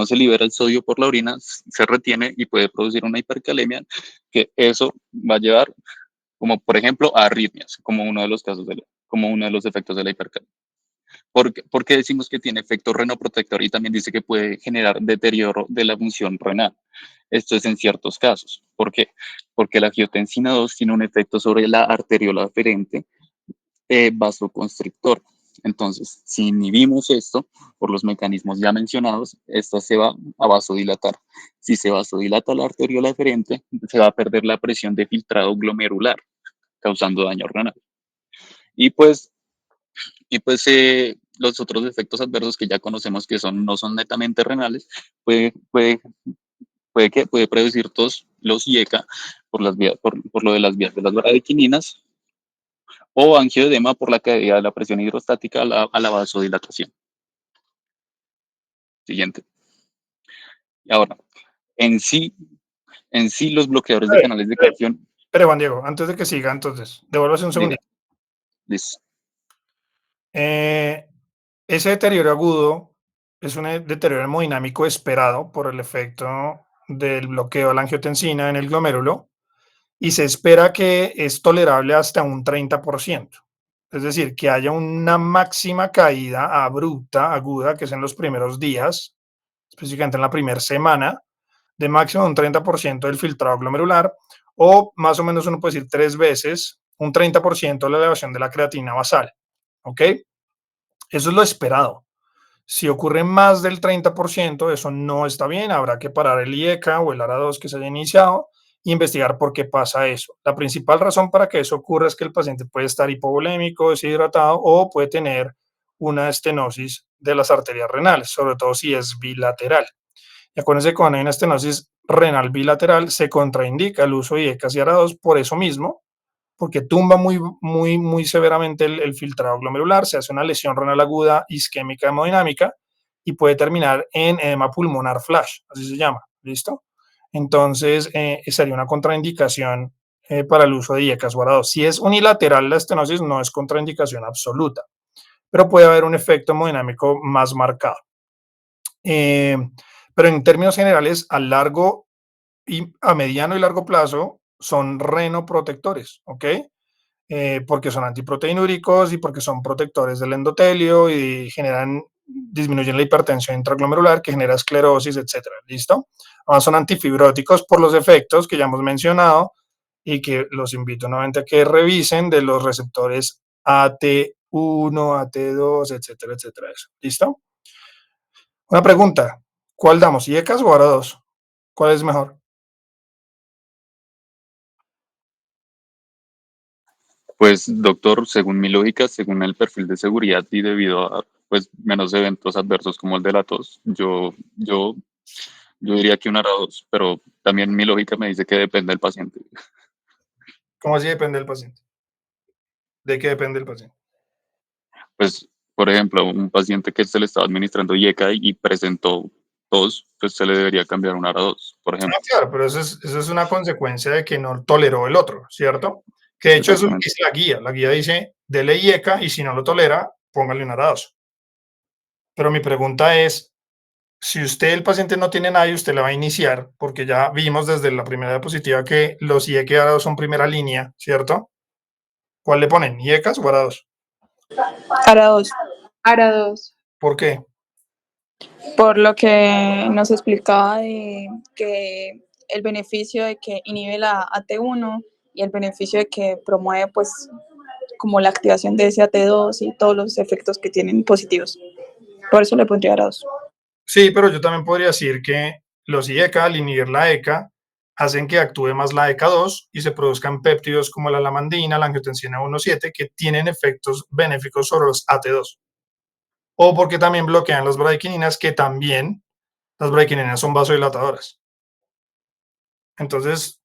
Speaker 2: se libera el sodio por la orina, se retiene y puede producir una hipercalemia, que eso va a llevar, como por ejemplo, a arritmias, como uno de los casos como uno de los efectos de la hipercalemia. ¿Por qué decimos que tiene efecto renoprotector y también dice que puede generar deterioro de la función renal? Esto es en ciertos casos. ¿Por qué? Porque la angiotensina 2 tiene un efecto sobre la arteriola aferente vasoconstrictor. Entonces, si inhibimos esto por los mecanismos ya mencionados, esta se va a vasodilatar. Si se vasodilata la arteriola aferente, se va a perder la presión de filtrado glomerular, causando daño renal. Y pues los otros efectos adversos que ya conocemos que no son netamente renales, puede producir tos, los IECA, por lo de las vías de las bradykininas, o angioedema por la caída de la presión hidrostática a la vasodilatación. Siguiente. Y ahora, en sí los bloqueadores de canales de calcio.
Speaker 3: Pero Juan Diego, antes de que siga, entonces, devuélvase un segundo.
Speaker 2: Listo.
Speaker 3: Ese deterioro agudo es un deterioro hemodinámico esperado por el efecto del bloqueo de la angiotensina en el glomérulo y se espera que es tolerable hasta un 30%. Es decir, que haya una máxima caída abrupta, aguda, que es en los primeros días, específicamente en la primera semana, de máximo un 30% del filtrado glomerular, o más o menos uno puede decir 3 veces un 30% de la elevación de la creatina basal. ¿Ok? Eso es lo esperado. Si ocurre más del 30%, eso no está bien, habrá que parar el IECA o el ARA2 que se haya iniciado e investigar por qué pasa eso. La principal razón para que eso ocurra es que el paciente puede estar hipovolémico, deshidratado o puede tener una estenosis de las arterias renales, sobre todo si es bilateral. Y acuérdense que cuando hay una estenosis renal bilateral se contraindica el uso de IECA y ARA2 por eso mismo, porque tumba muy severamente el filtrado glomerular, se hace una lesión renal aguda isquémica hemodinámica y puede terminar en edema pulmonar flash, así se llama, ¿listo? Entonces, sería una contraindicación para el uso de IECAS o ARA2. Si es unilateral la estenosis, no es contraindicación absoluta, pero puede haber un efecto hemodinámico más marcado. Pero en términos generales, a mediano y largo plazo son renoprotectores, ¿ok? Porque son antiproteinúricos y porque son protectores del endotelio y disminuyen la hipertensión intraglomerular que genera esclerosis, etcétera. ¿Listo? Además son antifibróticos por los efectos que ya hemos mencionado y que los invito nuevamente a que revisen de los receptores AT1, AT2, etcétera, etcétera. Eso. ¿Listo? Una pregunta. ¿Cuál damos? ¿IECAS o ARA2? ¿Cuál es mejor?
Speaker 2: Pues, doctor, según mi lógica, según el perfil de seguridad y debido a pues menos eventos adversos como el de la tos, yo diría que un ARA-2, pero también mi lógica me dice que depende del paciente.
Speaker 3: ¿Cómo así depende del paciente? ¿De qué depende el paciente?
Speaker 2: Pues, por ejemplo, un paciente que se le estaba administrando IECA y presentó tos, pues se le debería cambiar un ARA-2, por
Speaker 3: Ah,
Speaker 2: ejemplo.
Speaker 3: claro, pero eso es una consecuencia de que no toleró el otro, ¿cierto? Que de hecho eso es lo que
Speaker 2: Exactamente.
Speaker 3: dice la guía. La guía dice, dele IECA y si no lo tolera, póngale un ARA-2. Pero mi pregunta es, si usted, el paciente, no tiene nada y usted la va a iniciar, porque ya vimos desde la primera diapositiva que los IECA y ARA-2 son primera línea, ¿cierto? ¿Cuál le ponen? ¿IECAs o ARA-2?
Speaker 6: ARA-2,
Speaker 5: ARA-2.
Speaker 3: ¿Por qué?
Speaker 6: por lo que nos explicaba de que el beneficio de que inhibe la AT1 y el beneficio de que promueve pues como la activación de ese AT2 y todos los efectos que tienen positivos. Por eso le pondría ARA-2.
Speaker 3: Sí, pero yo también podría decir que los IECA, al inhibir la ECA, hacen que actúe más la ECA2 y se produzcan péptidos como la lamandina, la angiotensina 1,7, que tienen efectos benéficos sobre los AT2. O porque también bloquean las bradykininas, que también las bradykininas son vasodilatadoras. Entonces,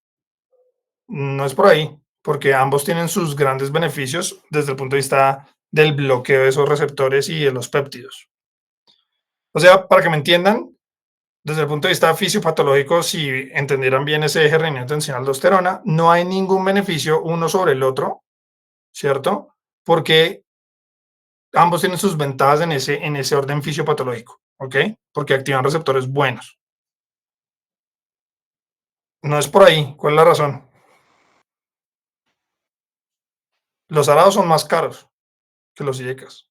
Speaker 3: no es por ahí, porque ambos tienen sus grandes beneficios desde el punto de vista del bloqueo de esos receptores y de los péptidos. O sea, para que me entiendan, desde el punto de vista fisiopatológico, si entendieran bien ese eje renina-angiotensina-aldosterona, no hay ningún beneficio uno sobre el otro, ¿cierto? Porque ambos tienen sus ventajas en ese orden fisiopatológico, ¿ok? Porque activan receptores buenos. No es por ahí. ¿Cuál es la razón? Los arados son más caros que los IECAS.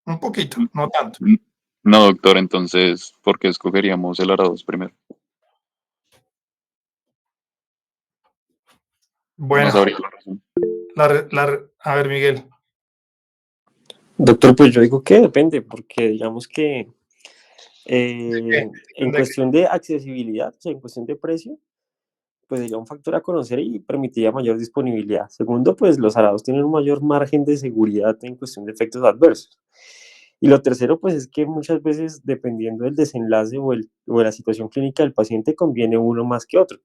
Speaker 3: Un poquito, no tanto.
Speaker 2: No, doctor, entonces, ¿por qué escogeríamos el ARA-2 primero? No
Speaker 3: Bueno,
Speaker 2: sabría la razón.
Speaker 3: a ver, Miguel.
Speaker 7: Doctor, pues yo digo que depende, porque digamos que
Speaker 3: ¿Qué?
Speaker 7: en
Speaker 3: ¿De qué?
Speaker 7: cuestión de accesibilidad, o sea, en cuestión de precio, pues sería un factor a conocer y permitiría mayor disponibilidad. Segundo, pues los arados tienen un mayor margen de seguridad en cuestión de efectos adversos. Y lo tercero, pues es que muchas veces, dependiendo del desenlace o de la situación clínica del paciente, conviene uno más que otro.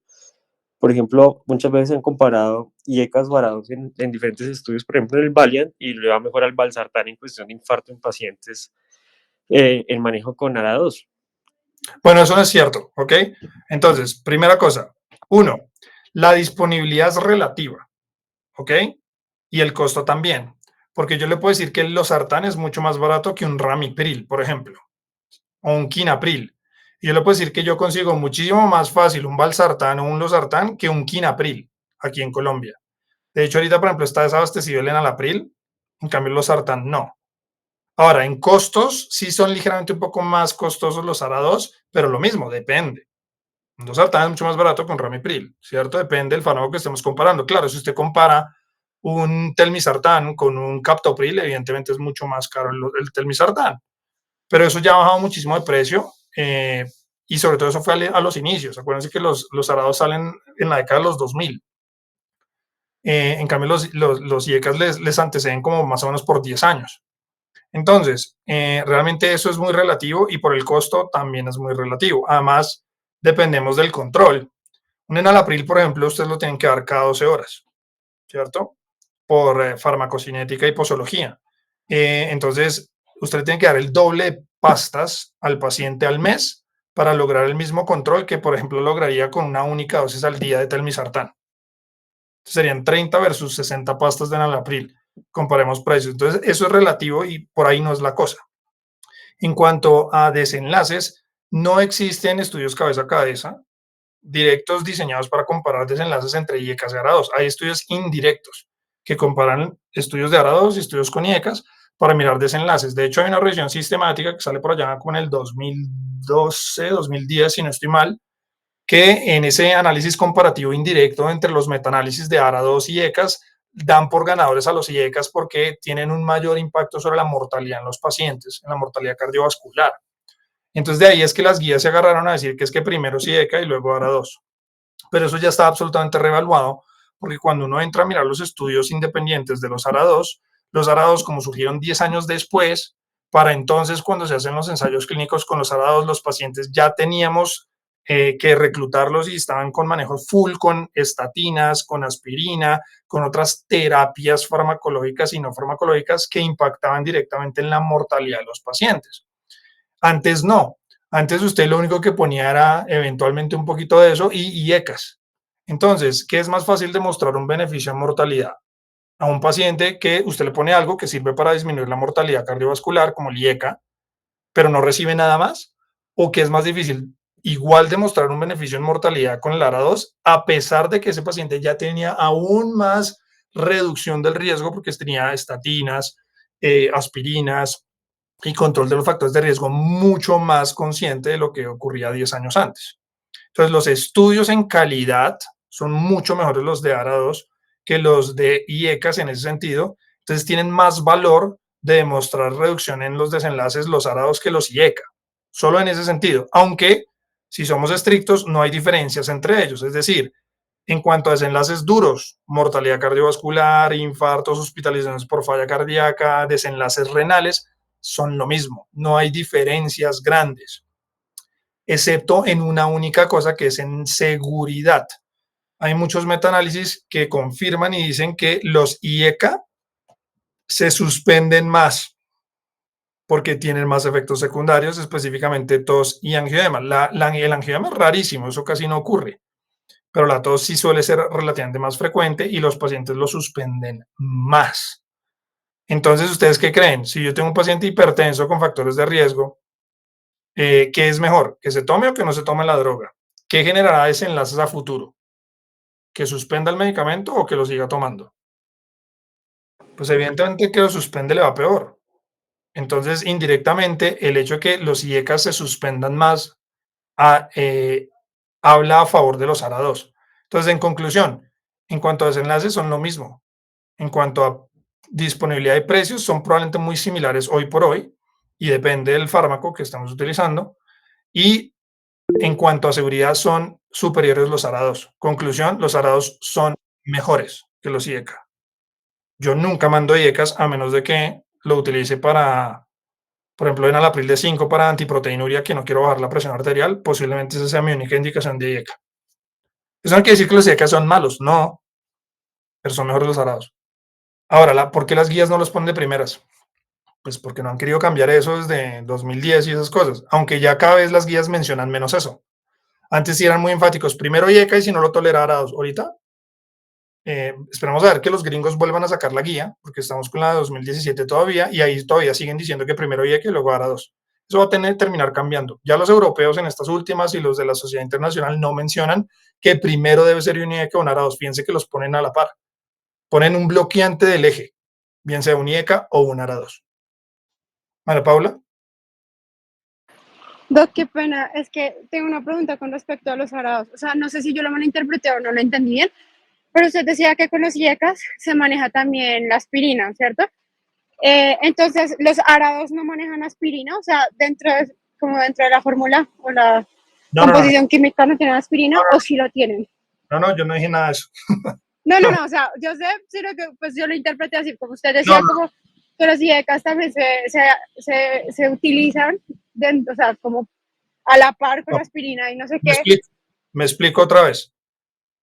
Speaker 7: Por ejemplo, muchas veces han comparado IECAs o arados en diferentes estudios, por ejemplo, en el Valiant, y le va mejor al valsartán en cuestión de infarto en pacientes en manejo con ARA2.
Speaker 3: Bueno, eso no es cierto, ¿ok? Entonces, primera cosa. Uno, la disponibilidad es relativa, ¿ok? Y el costo también. Porque yo le puedo decir que el losartán es mucho más barato que un ramipril, por ejemplo, o un quinapril. Y yo le puedo decir que yo consigo muchísimo más fácil un valsartán o un losartán que un quinapril aquí en Colombia. De hecho, ahorita, por ejemplo, está desabastecido el enalapril, en cambio el losartán no. Ahora, en costos, sí son ligeramente un poco más costosos los ARA2, pero lo mismo, depende. Un losartán es mucho más barato que un ramipril, ¿cierto? Depende del fármaco que estemos comparando. Claro, si usted compara un telmisartán con un captopril, evidentemente es mucho más caro el telmisartán. Pero eso ya ha bajado muchísimo de precio y sobre todo eso fue a los inicios. Acuérdense que los arados salen en la década de los 2000. En cambio, los IECAS les anteceden como más o menos por 10 años. Entonces, realmente eso es muy relativo y por el costo también es muy relativo. Además, dependemos del control. Un enalapril, por ejemplo, ustedes lo tienen que dar cada 12 horas, ¿cierto? Por farmacocinética y posología. Entonces, usted tiene que dar el doble de pastas al paciente al mes para lograr el mismo control que, por ejemplo, lograría con una única dosis al día de telmisartán. Serían 30 versus 60 pastas de enalapril. Comparemos precios. Entonces, eso es relativo y por ahí no es la cosa. En cuanto a desenlaces, no existen estudios cabeza a cabeza directos diseñados para comparar desenlaces entre IECAS y ARA2. Hay estudios indirectos que comparan estudios de ARA2 y estudios con IECAS para mirar desenlaces. De hecho, hay una revisión sistemática que sale por allá como en el 2012, 2010, si no estoy mal, que en ese análisis comparativo indirecto entre los metaanálisis de ARA2 y IECAS dan por ganadores a los IECAS porque tienen un mayor impacto sobre la mortalidad en los pacientes, en la mortalidad cardiovascular. Entonces de ahí es que las guías se agarraron a decir que es que primero es IECA y luego ARA2. pero eso ya está absolutamente revaluado, porque cuando uno entra a mirar los estudios independientes de los ARA2, como surgieron 10 años después, para entonces cuando se hacen los ensayos clínicos con los ARA2, los pacientes ya teníamos que reclutarlos y estaban con manejo full con estatinas, con aspirina, con otras terapias farmacológicas y no farmacológicas que impactaban directamente en la mortalidad de los pacientes. Antes no. Antes usted lo único que ponía era eventualmente un poquito de eso y ECAS. Entonces, ¿qué es más fácil demostrar un beneficio en mortalidad? A un paciente que usted le pone algo que sirve para disminuir la mortalidad cardiovascular, como el IECA, pero no recibe nada más, o que es más difícil igual demostrar un beneficio en mortalidad con el ARA2, a pesar de que ese paciente ya tenía aún más reducción del riesgo porque tenía estatinas, aspirinas, y control de los factores de riesgo mucho más consciente de lo que ocurría 10 años antes. Entonces, los estudios en calidad son mucho mejores los de ARA2 que los de IECAS en ese sentido. Entonces, tienen más valor de demostrar reducción en los desenlaces los ARA2 que los IECA. Solo en ese sentido. Aunque, si somos estrictos, no hay diferencias entre ellos. Es decir, en cuanto a desenlaces duros, mortalidad cardiovascular, infartos, hospitalizaciones por falla cardíaca, desenlaces renales, son lo mismo. No hay diferencias grandes, excepto en una única cosa que es en seguridad. Hay muchos metaanálisis que confirman y dicen que los IECA se suspenden más porque tienen más efectos secundarios, específicamente tos y angioedema. El angioedema es rarísimo, eso casi no ocurre, pero la tos sí suele ser relativamente más frecuente y los pacientes lo suspenden más. Entonces, ¿ustedes qué creen? Si yo tengo un paciente hipertenso con factores de riesgo, ¿qué es mejor? ¿Que se tome o que no se tome la droga? ¿Qué generará desenlaces a futuro? ¿Que suspenda el medicamento o que lo siga tomando? Pues evidentemente que lo suspende le va peor. Entonces, indirectamente, el hecho de que los IECAS se suspendan más habla a favor de los ARA2. Entonces, en conclusión, en cuanto a desenlaces, son lo mismo. En cuanto a disponibilidad de precios, son probablemente muy similares hoy por hoy y depende del fármaco que estamos utilizando. Y en cuanto a seguridad, son superiores los ARA2. Conclusión, los ARA2 son mejores que los IECA. Yo nunca mando IECAS a menos de que lo utilice para, por ejemplo, enalapril de 5 para antiproteinuria, que no quiero bajar la presión arterial, posiblemente esa sea mi única indicación de IECA. Eso no quiere decir que los IECA son malos, no, pero son mejores los ARA2. Ahora, ¿por qué las guías no los ponen de primeras? Pues porque no han querido cambiar eso desde 2010 y esas cosas, aunque ya cada vez las guías mencionan menos eso. Antes sí eran muy enfáticos, primero IECA y si no lo tolera ARA2. Ahorita esperamos a ver que los gringos vuelvan a sacar la guía, porque estamos con la de 2017 todavía, y ahí todavía siguen diciendo que primero IECA y luego ARA2. Eso va a terminar cambiando. Ya los europeos en estas últimas y los de la Sociedad Internacional no mencionan que primero debe ser un IECA o un ARA2. Fíjense que los ponen a la par. Ponen un bloqueante del eje, bien sea un IECA o un ARA2. María Paula.
Speaker 5: Doc, qué pena, es que tengo una pregunta con respecto a los arados. O sea, no sé si yo lo malinterpreté o no lo entendí bien, pero usted decía que con los IECAS se maneja también la aspirina, ¿cierto? Entonces, los arados no manejan aspirina, o sea, como dentro de la fórmula o la composición química no tienen aspirina, o sí lo tienen.
Speaker 3: No, yo no dije nada de eso.
Speaker 5: No, o sea, yo sé, sino que pues yo lo interpreté así, como usted decía, como que los IECAS también se utilizan, o sea, como a la par con la aspirina y no sé qué.
Speaker 3: Me explico otra vez.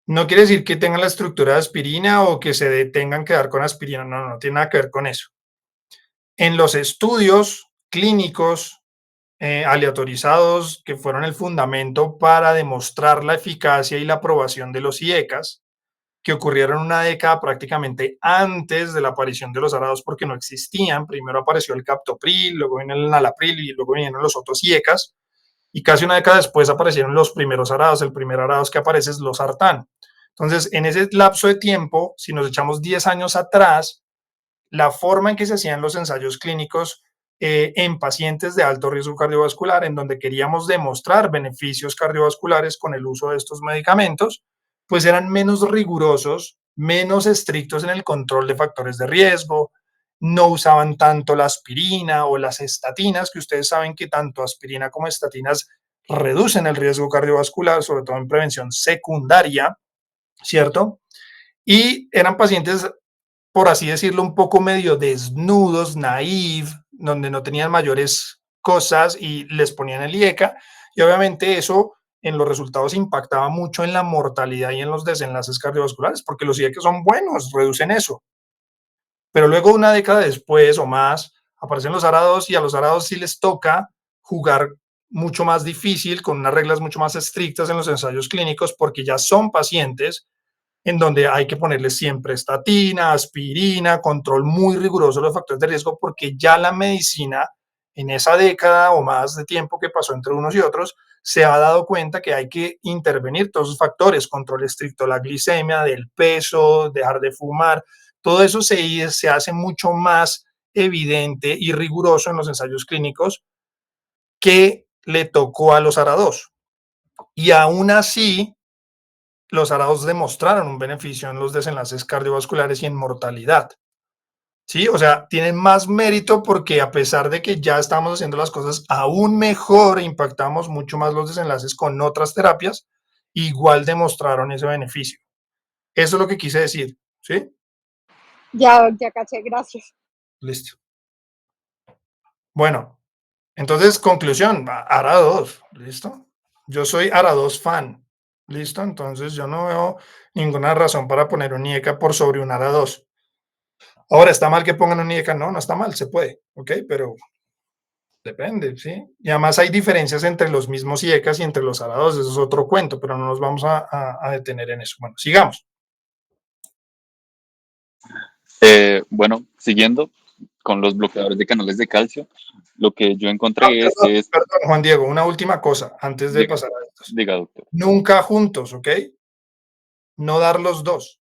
Speaker 3: No quiere decir que tengan la estructura de aspirina o que se tengan que dar con aspirina, no tiene nada que ver con eso. En los estudios clínicos aleatorizados que fueron el fundamento para demostrar la eficacia y la aprobación de los IECAS, que ocurrieron una década prácticamente antes de la aparición de los ARA2 porque no existían. Primero apareció el captopril, luego viene el enalapril y luego vinieron los otros IECAS. Y casi una década después aparecieron los primeros ARA2. El primer ARA2 que aparece es losartán. Entonces, en ese lapso de tiempo, si nos echamos 10 años atrás, la forma en que se hacían los ensayos clínicos en pacientes de alto riesgo cardiovascular, en donde queríamos demostrar beneficios cardiovasculares con el uso de estos medicamentos, pues eran menos rigurosos, menos estrictos en el control de factores de riesgo, no usaban tanto la aspirina o las estatinas, que ustedes saben que tanto aspirina como estatinas reducen el riesgo cardiovascular, sobre todo en prevención secundaria, ¿cierto? Y eran pacientes, por así decirlo, un poco medio desnudos, naive, donde no tenían mayores cosas y les ponían el IECA. Y obviamente eso en los resultados impactaba mucho en la mortalidad y en los desenlaces cardiovasculares, porque los IECA son buenos, reducen eso. Pero luego, una década después o más, aparecen los arados y a los arados sí les toca jugar mucho más difícil, con unas reglas mucho más estrictas en los ensayos clínicos, porque ya son pacientes en donde hay que ponerles siempre estatina, aspirina, control muy riguroso de los factores de riesgo, porque ya la medicina en esa década o más de tiempo que pasó entre unos y otros, se ha dado cuenta que hay que intervenir todos esos factores, control estricto de la glicemia, del peso, dejar de fumar, todo eso se hace mucho más evidente y riguroso en los ensayos clínicos que le tocó a los ARA2. Y aún así, los arados demostraron un beneficio en los desenlaces cardiovasculares y en mortalidad. ¿Sí? O sea, tienen más mérito porque a pesar de que ya estamos haciendo las cosas aún mejor e impactamos mucho más los desenlaces con otras terapias, igual demostraron ese beneficio. Eso es lo que quise decir, ¿sí?
Speaker 5: Ya, ya caché, gracias.
Speaker 3: Listo. Bueno, entonces, conclusión, ARA2, ¿listo? Yo soy ARA2 fan, ¿listo? Entonces, yo no veo ninguna razón para poner un IECA por sobre un ARA2. Ahora, ¿está mal que pongan un IECA? No, no está mal, se puede, ¿ok? Pero depende, ¿sí? Y además hay diferencias entre los mismos IECAs y entre los ARA2, eso es otro cuento, pero no nos vamos a detener en eso. Bueno, sigamos.
Speaker 2: Bueno, siguiendo con los bloqueadores de canales de calcio, lo que yo
Speaker 3: Ah,
Speaker 2: encontré es que
Speaker 3: perdón, Juan Diego, una última cosa antes de
Speaker 2: diga,
Speaker 3: pasar a estos.
Speaker 2: diga, doctor.
Speaker 3: Nunca juntos, ¿ok? No dar los dos.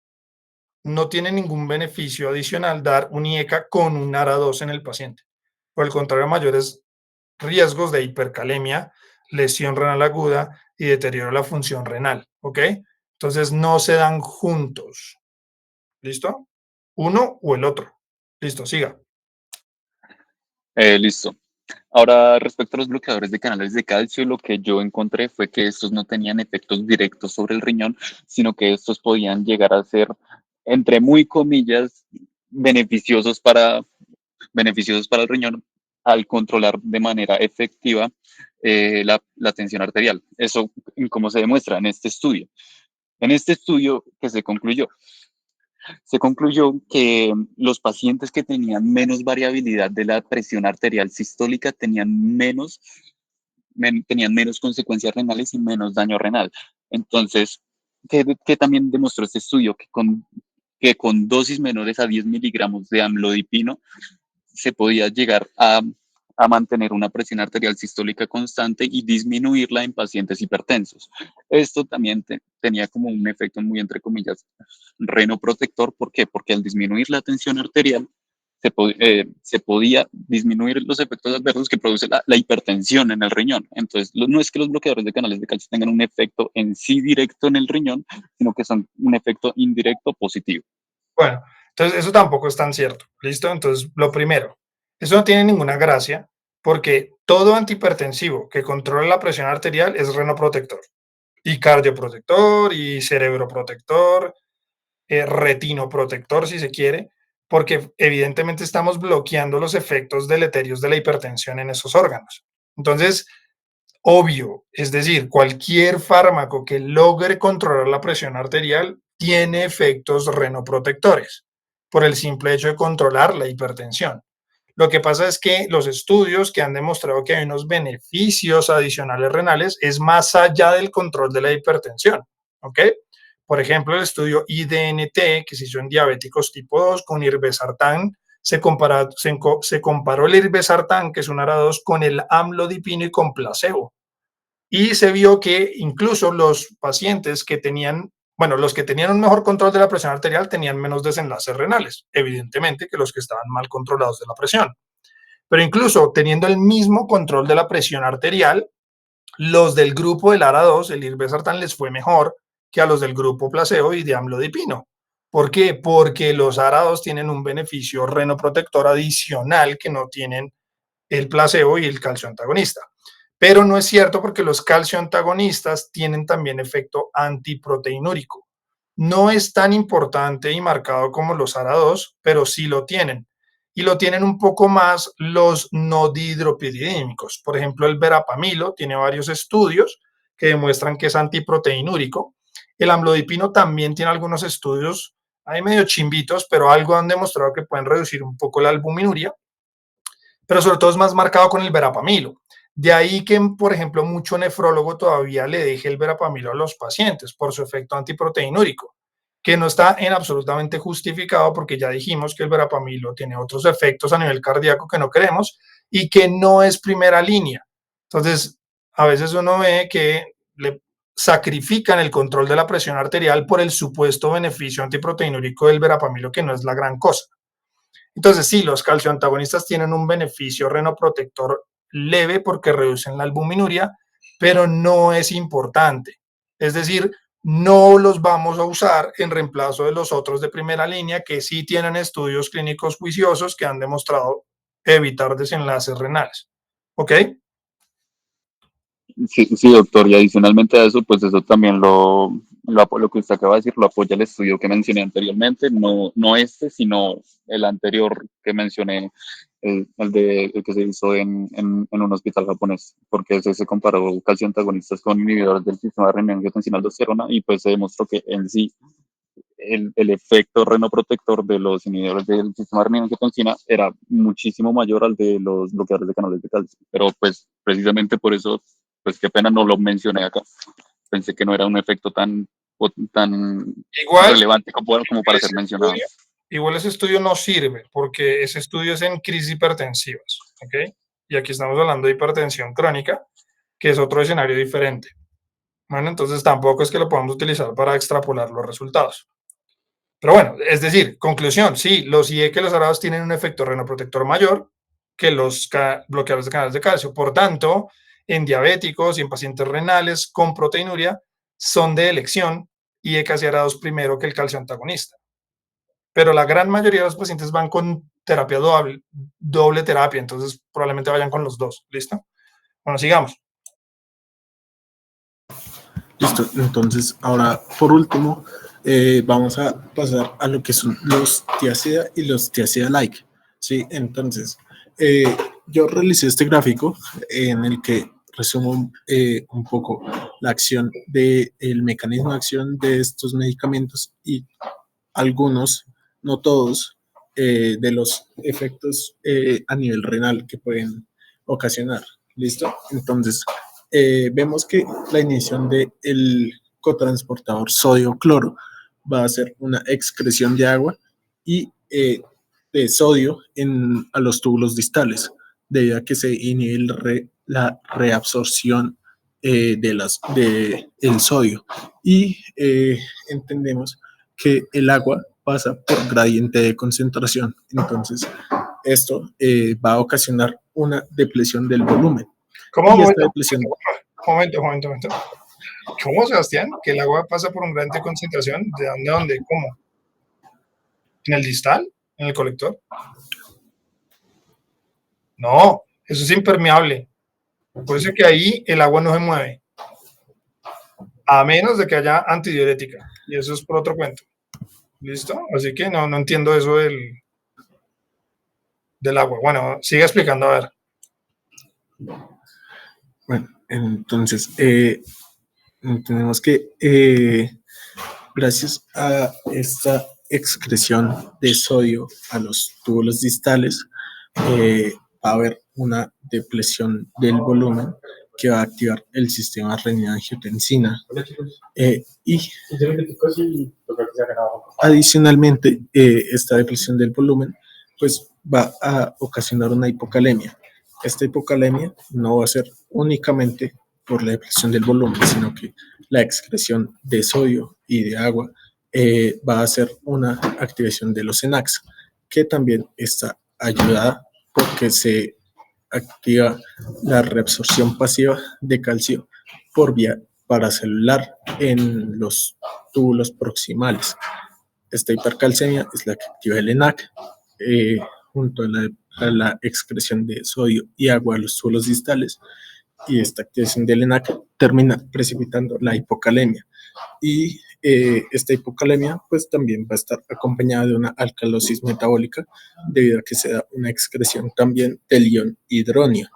Speaker 3: No tiene ningún beneficio adicional dar un IECA con un ARA2 en el paciente. Por el contrario, mayores riesgos de hipercalemia, lesión renal aguda y deterioro de la función renal, ¿ok? Entonces no se dan juntos, ¿listo? Uno o el otro. Listo, siga.
Speaker 2: Listo. Ahora, respecto a los bloqueadores de canales de calcio, lo que yo encontré fue que estos no tenían efectos directos sobre el riñón, sino que estos podían llegar a ser, entre muy comillas, beneficiosos para, beneficiosos para el riñón al controlar de manera efectiva la tensión arterial. Eso, como se demuestra en este estudio. En este estudio que se concluyó que los pacientes que tenían menos variabilidad de la presión arterial sistólica tenían menos consecuencias renales y menos daño renal. Entonces, ¿qué también demostró este estudio? Que con dosis menores a 10 miligramos de amlodipino se podía llegar a mantener una presión arterial sistólica constante y disminuirla en pacientes hipertensos. Esto también tenía como un efecto muy, entre comillas, renoprotector. ¿Por qué? Porque al disminuir la tensión arterial, se podía disminuir los efectos adversos que produce la hipertensión en el riñón. Entonces, no es que los bloqueadores de canales de calcio tengan un efecto en sí directo en el riñón, sino que son un efecto indirecto positivo.
Speaker 3: Bueno, entonces eso tampoco es tan cierto, ¿listo? Entonces, lo primero, eso no tiene ninguna gracia porque todo antihipertensivo que controla la presión arterial es renoprotector y cardioprotector y cerebroprotector, retinoprotector si se quiere, porque evidentemente estamos bloqueando los efectos deleterios de la hipertensión en esos órganos. Entonces, obvio, es decir, cualquier fármaco que logre controlar la presión arterial tiene efectos renoprotectores por el simple hecho de controlar la hipertensión. Lo que pasa es que los estudios que han demostrado que hay unos beneficios adicionales renales es más allá del control de la hipertensión, ¿ok? Por ejemplo, el estudio IDNT que se hizo en diabéticos tipo 2 con irbesartán, se comparó el irbesartán, que es un ARA2, con el amlodipino y con placebo. Y se vio que incluso los pacientes que tenían, bueno, los que tenían un mejor control de la presión arterial tenían menos desenlaces renales, evidentemente, que los que estaban mal controlados de la presión. Pero incluso teniendo el mismo control de la presión arterial, los del grupo del ARA2, el irbesartán, les fue mejor que a los del grupo placebo y de amlodipino. ¿Por qué? Porque los ARA2 tienen un beneficio renoprotector adicional que no tienen el placebo y el calcio antagonista. Pero no es cierto porque los calcioantagonistas tienen también efecto antiproteinúrico. No es tan importante y marcado como los ARA2, pero sí lo tienen. Y lo tienen un poco más los no dihidropyridínicos. Por ejemplo, el verapamilo tiene varios estudios que demuestran que es antiproteinúrico. El amlodipino también tiene algunos estudios, hay medio chimbitos, pero algo han demostrado que pueden reducir un poco la albuminuria, pero sobre todo es más marcado con el verapamilo. De ahí que, por ejemplo, mucho nefrólogo todavía le deje el verapamilo a los pacientes por su efecto antiproteinúrico, que no está en absolutamente justificado porque ya dijimos que el verapamilo tiene otros efectos a nivel cardíaco que no queremos y que no es primera línea. Entonces, a veces uno ve que le sacrifican el control de la presión arterial por el supuesto beneficio antiproteinúrico del verapamilo, que no es la gran cosa. Entonces, sí, los calcioantagonistas tienen un beneficio renoprotector leve porque reducen la albuminuria, pero no es importante. Es decir, no los vamos a usar en reemplazo de los otros de primera línea que sí tienen estudios clínicos juiciosos que han demostrado evitar desenlaces renales. ¿Ok?
Speaker 2: Sí, sí, doctor, y adicionalmente a eso, pues eso también lo que usted acaba de decir, lo apoya el estudio que mencioné anteriormente, no este, sino el anterior que mencioné, el que se hizo en un hospital japonés, porque ese se comparó calcio antagonistas con inhibidores del sistema de renin-angiotensina-aldosterona y pues se demostró que en sí el efecto renoprotector de los inhibidores del sistema renin-angiotensina era muchísimo mayor al de los bloqueadores de canales de calcio. Pero pues precisamente por eso, pues qué pena no lo mencioné acá. Pensé que no era un efecto tan
Speaker 3: Igual,
Speaker 2: relevante como para ser
Speaker 3: ese
Speaker 2: mencionado.
Speaker 3: estudio, igual ese estudio no sirve porque ese estudio es en crisis hipertensivas. ¿Ok? Y aquí estamos hablando de hipertensión crónica, que es otro escenario diferente. Bueno, entonces tampoco es que lo podamos utilizar para extrapolar los resultados. Pero bueno, es decir, conclusión, sí, los IEC, los arados tienen un efecto renoprotector mayor que los bloqueadores de canales de calcio. Por tanto, en diabéticos y en pacientes renales con proteinuria son de elección IECAS y arados primero que el calcio antagonista. Pero la gran mayoría de los pacientes van con terapia doble terapia, entonces probablemente vayan con los dos. ¿Listo? Bueno, sigamos.
Speaker 1: Listo, entonces ahora por último vamos a pasar a lo que son los tiacida y los tiacida like, ¿sí? Entonces yo realicé este gráfico en el que resumo un poco la acción el mecanismo de acción de estos medicamentos y algunos, no todos, de los efectos a nivel renal que pueden ocasionar. ¿Listo? Entonces, vemos que la inhibición del cotransportador sodio-cloro va a hacer una excreción de agua y de sodio a los túbulos distales, debido a que se inhibe la reabsorción del sodio. Y entendemos que el agua pasa por gradiente de concentración. Entonces, esto va a ocasionar una depresión del volumen.
Speaker 3: ¿Cómo?
Speaker 1: Y esta depresión...
Speaker 3: Momento. ¿Cómo, Sebastián? ¿Que el agua pasa por un gradiente de concentración? ¿De dónde a dónde? ¿Cómo? ¿En el distal? ¿En el colector? No, eso es impermeable. Por eso que ahí el agua no se mueve. A menos de que haya antidiurética. Y eso es por otro cuento. ¿Listo? Así que no entiendo eso del agua. Bueno, sigue explicando, a ver.
Speaker 1: Bueno, entonces, tenemos que, gracias a esta excreción de sodio a los túbulos distales, va a haber una depresión del volumen que va a activar el sistema renina-angiotensina. Y adicionalmente, esta depresión del volumen pues va a ocasionar una hipocalemia. Esta hipocalemia no va a ser únicamente por la depresión del volumen, sino que la excreción de sodio y de agua va a ser una activación de los ENACs, que también está ayudada porque se activa la reabsorción pasiva de calcio por vía paracelular en los túbulos proximales. Esta hipercalcemia es la que activa el ENAC junto a la excreción de sodio y agua a los túbulos distales y esta activación del ENaC termina precipitando la hipocalemia. Y esta hipocalemia pues también va a estar acompañada de una alcalosis metabólica debido a que se da una excreción también del ion hidronio.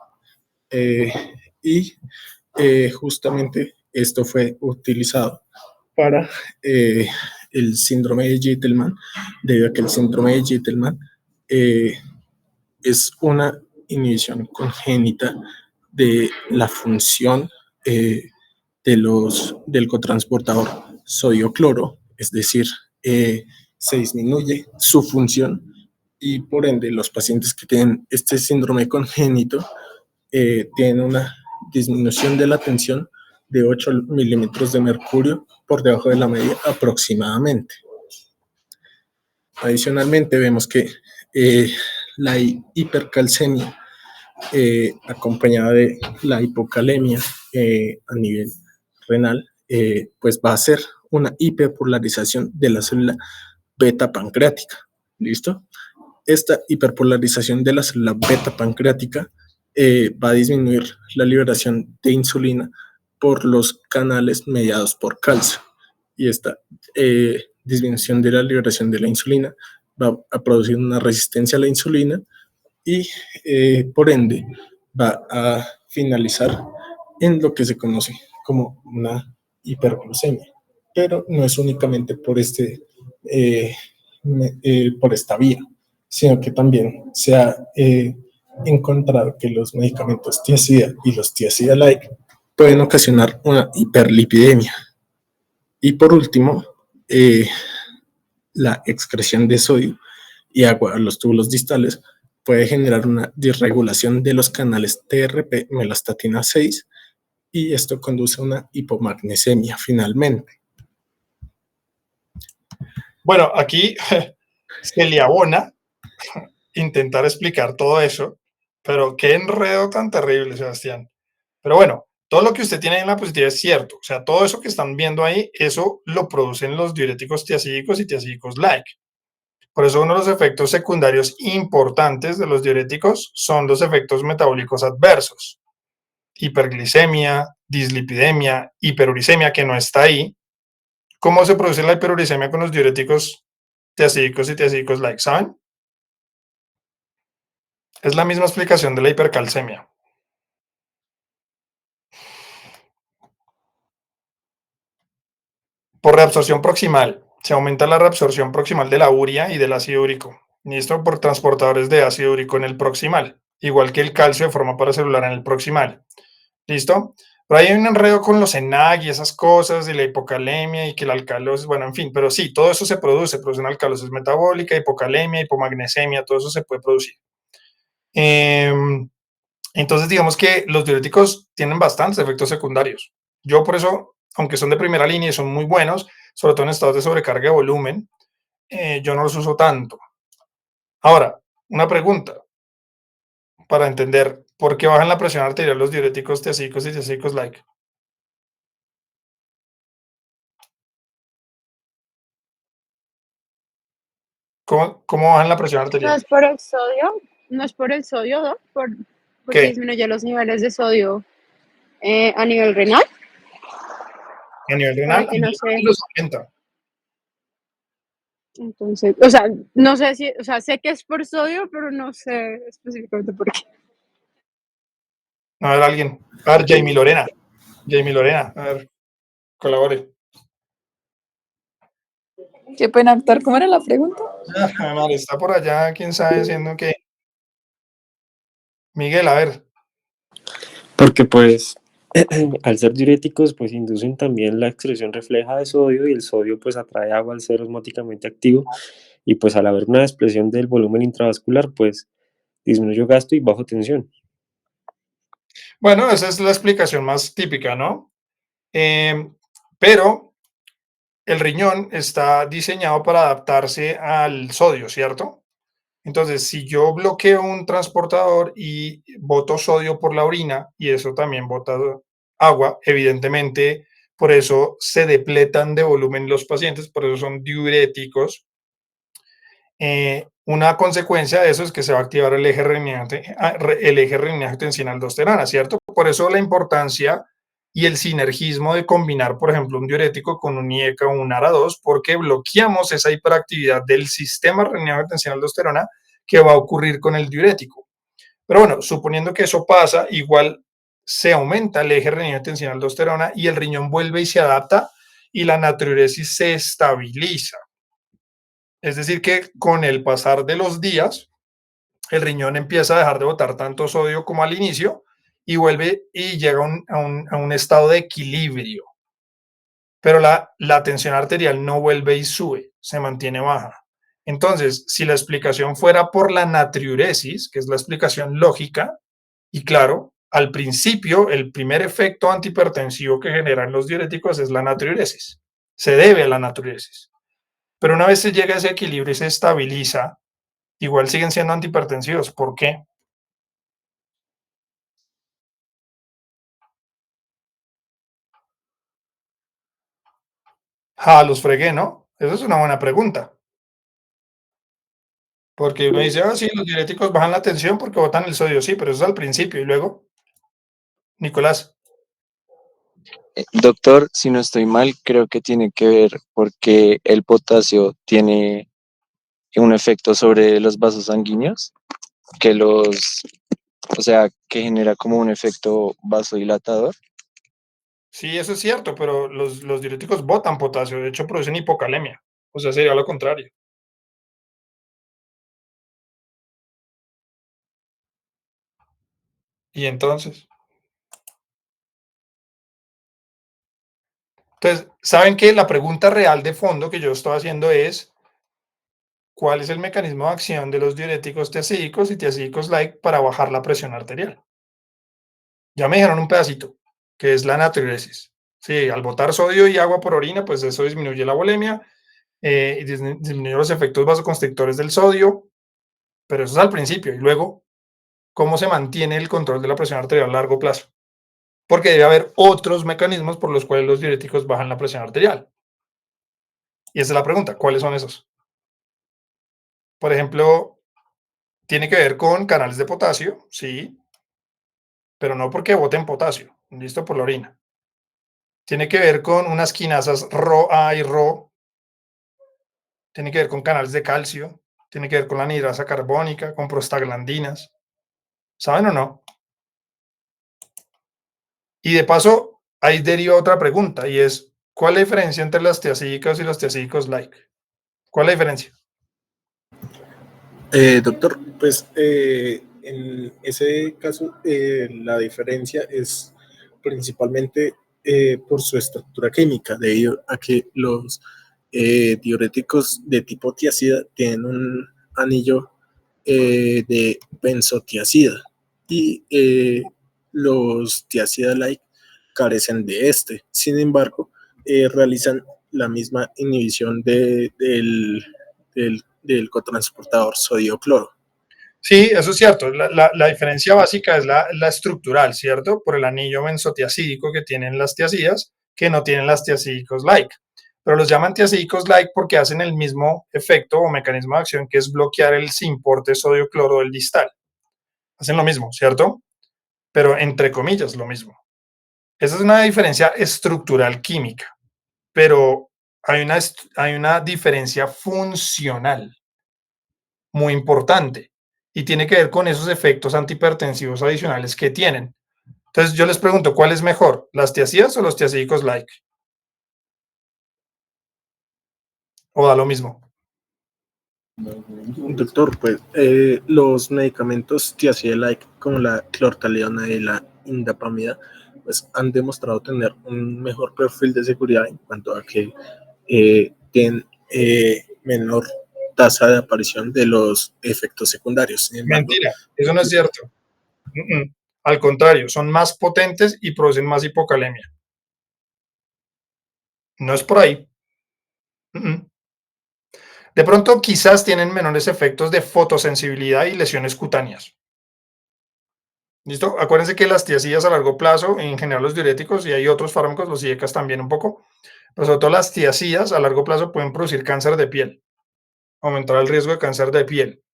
Speaker 1: Y justamente esto fue utilizado para el síndrome de Gitelman, debido a que el síndrome de Gitelman es una inhibición congénita de la función del cotransportador sodio-cloro, es decir, se disminuye su función y por ende los pacientes que tienen este síndrome congénito tienen una disminución de la tensión de 8 milímetros de mercurio por debajo de la media aproximadamente. Adicionalmente vemos que la hipercalcemia acompañada de la hipocalemia a nivel renal, pues va a ser una hiperpolarización de la célula beta pancreática. ¿Listo? Esta hiperpolarización de la célula beta pancreática va a disminuir la liberación de insulina por los canales mediados por calcio. Y esta disminución de la liberación de la insulina va a producir una resistencia a la insulina y por ende va a finalizar en lo que se conoce como una hiperglucemia. Pero no es únicamente por, por esta vía, sino que también se ha encontrado que los medicamentos tiazida y los tiazida-like pueden ocasionar una hiperlipidemia. Y por último, la excreción de sodio y agua a los túbulos distales puede generar una disregulación de los canales TRP melastatina 6 y esto conduce a una hipomagnesemia finalmente.
Speaker 3: Bueno, aquí se le abona intentar explicar todo eso, pero qué enredo tan terrible, Sebastián. Pero bueno, todo lo que usted tiene en la positiva es cierto. O sea, todo eso que están viendo ahí, eso lo producen los diuréticos tiazídicos y tiazídicos like. Por eso uno de los efectos secundarios importantes de los diuréticos son los efectos metabólicos adversos. Hiperglicemia, dislipidemia, hiperuricemia, que no está ahí. ¿Cómo se produce la hiperuricemia con los diuréticos tiazídicos y tiazídicos like? ¿Saben? Es la misma explicación de la hipercalcemia. Por reabsorción proximal. Se aumenta la reabsorción proximal de la urea y del ácido úrico. Y esto por transportadores de ácido úrico en el proximal. Igual que el calcio de forma paracelular en el proximal. ¿Listo? Pero hay un enredo con los ENaC y esas cosas, y la hipocalemia y que la alcalosis, bueno, en fin, pero sí, todo eso se produce una alcalosis metabólica, hipocalemia, hipomagnesemia, todo eso se puede producir. Entonces, digamos que los diuréticos tienen bastantes efectos secundarios. Yo por eso, aunque son de primera línea y son muy buenos, sobre todo en estados de sobrecarga de volumen, yo no los uso tanto. Ahora, una pregunta para entender por qué bajan la presión arterial los diuréticos tiazídicos y tiazídicos like. ¿Cómo bajan la presión
Speaker 5: No
Speaker 3: arterial?
Speaker 5: es por el sodio, no es por el sodio, ¿no? Porque
Speaker 3: ¿Qué?
Speaker 5: disminuye los niveles de sodio a nivel renal,
Speaker 3: A nivel
Speaker 5: para
Speaker 3: renal,
Speaker 5: que no se...
Speaker 3: los aumenta.
Speaker 5: Entonces, o sea, no sé si, o sea, sé que es por sodio, pero no sé específicamente por qué.
Speaker 3: A ver, alguien. A ver, Jamie Lorena. Jamie Lorena, a ver, colabore.
Speaker 6: ¿Qué pueden actuar? ¿Cómo era la pregunta?
Speaker 3: Madre, está por allá, quién sabe, diciendo que... Miguel, a ver.
Speaker 7: Porque pues al ser diuréticos pues inducen también la excreción refleja de sodio y el sodio pues atrae agua al ser osmóticamente activo y pues al haber una expresión del volumen intravascular pues disminuye gasto y bajo tensión.
Speaker 3: Bueno, esa es la explicación más típica, ¿no? Pero el riñón está diseñado para adaptarse al sodio, ¿cierto? Entonces, si yo bloqueo un transportador y boto sodio por la orina, y eso también bota agua, evidentemente, por eso se depletan de volumen los pacientes, por eso son diuréticos. Una consecuencia de eso es que se va a activar el eje renina-angiotensina-aldosterona, ¿cierto? Por eso la importancia y el sinergismo de combinar, por ejemplo, un diurético con un IECA o un ARA2, porque bloqueamos esa hiperactividad del sistema renina angiotensina aldosterona que va a ocurrir con el diurético. Pero bueno, suponiendo que eso pasa, igual se aumenta el eje renina-angiotensina aldosterona y el riñón vuelve y se adapta y la natriuresis se estabiliza. Es decir, que con el pasar de los días, el riñón empieza a dejar de botar tanto sodio como al inicio y vuelve y llega a un estado de equilibrio. Pero la tensión arterial no vuelve y sube, se mantiene baja. Entonces, si la explicación fuera por la natriuresis, que es la explicación lógica, y claro, al principio el primer efecto antihipertensivo que generan los diuréticos es la natriuresis. Se debe a la natriuresis. Pero una vez se llega a ese equilibrio y se estabiliza, igual siguen siendo antihipertensivos. ¿Por qué? Los fregué, ¿no? Esa es una buena pregunta. Porque uno dice, sí, los diuréticos bajan la tensión porque botan el sodio, sí, pero eso es al principio. Y luego, Nicolás.
Speaker 8: Doctor, si no estoy mal, creo que tiene que ver porque el potasio tiene un efecto sobre los vasos sanguíneos, que o sea, que genera como un efecto vasodilatador.
Speaker 3: Sí, eso es cierto, pero los diuréticos botan potasio, de hecho producen hipocalemia. O sea, sería lo contrario. Y entonces, ¿saben qué? La pregunta real de fondo que yo estoy haciendo es, ¿cuál es el mecanismo de acción de los diuréticos tiazídicos y tiazídicos like para bajar la presión arterial? Ya me dijeron un pedacito, que es la natriuresis. Sí, al botar sodio y agua por orina, pues eso disminuye la bulimia, y disminuye los efectos vasoconstrictores del sodio, pero eso es al principio. Y luego, ¿cómo se mantiene el control de la presión arterial a largo plazo? Porque debe haber otros mecanismos por los cuales los diuréticos bajan la presión arterial. Y esa es la pregunta, ¿cuáles son esos? Por ejemplo, tiene que ver con canales de potasio, sí, pero no porque boten potasio, listo, por la orina. Tiene que ver con unas quinasas RHO-A y RHO, tiene que ver con canales de calcio, tiene que ver con la anhidrasa carbónica, con prostaglandinas. ¿Saben o no? Y de paso, ahí deriva otra pregunta y es, ¿cuál es la diferencia entre las tiazídicas y los tiazídicos like? ¿Cuál es la diferencia?
Speaker 1: Doctor, pues en ese caso la diferencia es principalmente por su estructura química, debido a que los diuréticos de tipo tiazida tienen un anillo de benzotiazida y los tiazida-like carecen de este. Sin embargo, realizan la misma inhibición del cotransportador sodio-cloro.
Speaker 3: Sí, eso es cierto. La diferencia básica es la estructural, ¿cierto? Por el anillo benzotiazídico que tienen las tiazidas, que no tienen las tiazídicos like. Pero los llaman tiazídicos like porque hacen el mismo efecto o mecanismo de acción que es bloquear el simporte sodio-cloro del distal. Hacen lo mismo, ¿cierto? Pero entre comillas, lo mismo. Esa es una diferencia estructural química, pero hay una diferencia funcional muy importante y tiene que ver con esos efectos antihipertensivos adicionales que tienen. Entonces yo les pregunto, ¿cuál es mejor, las tiazidas o los tiazídicos like? ¿O da lo mismo?
Speaker 1: Doctor, pues los medicamentos tiazida-like como la clortalidona y la indapamida pues han demostrado tener un mejor perfil de seguridad en cuanto a que tienen menor tasa de aparición de los efectos secundarios. Sin embargo,
Speaker 3: mentira, eso no es cierto. Al contrario, son más potentes y producen más hipocalemia. No es por ahí. De pronto quizás tienen menores efectos de fotosensibilidad y lesiones cutáneas. ¿Listo? Acuérdense que las tiazidas a largo plazo, en general los diuréticos y hay otros fármacos, los IECAS también un poco, pero sobre todo las tiazidas a largo plazo pueden producir cáncer de piel, aumentar el riesgo de cáncer de piel,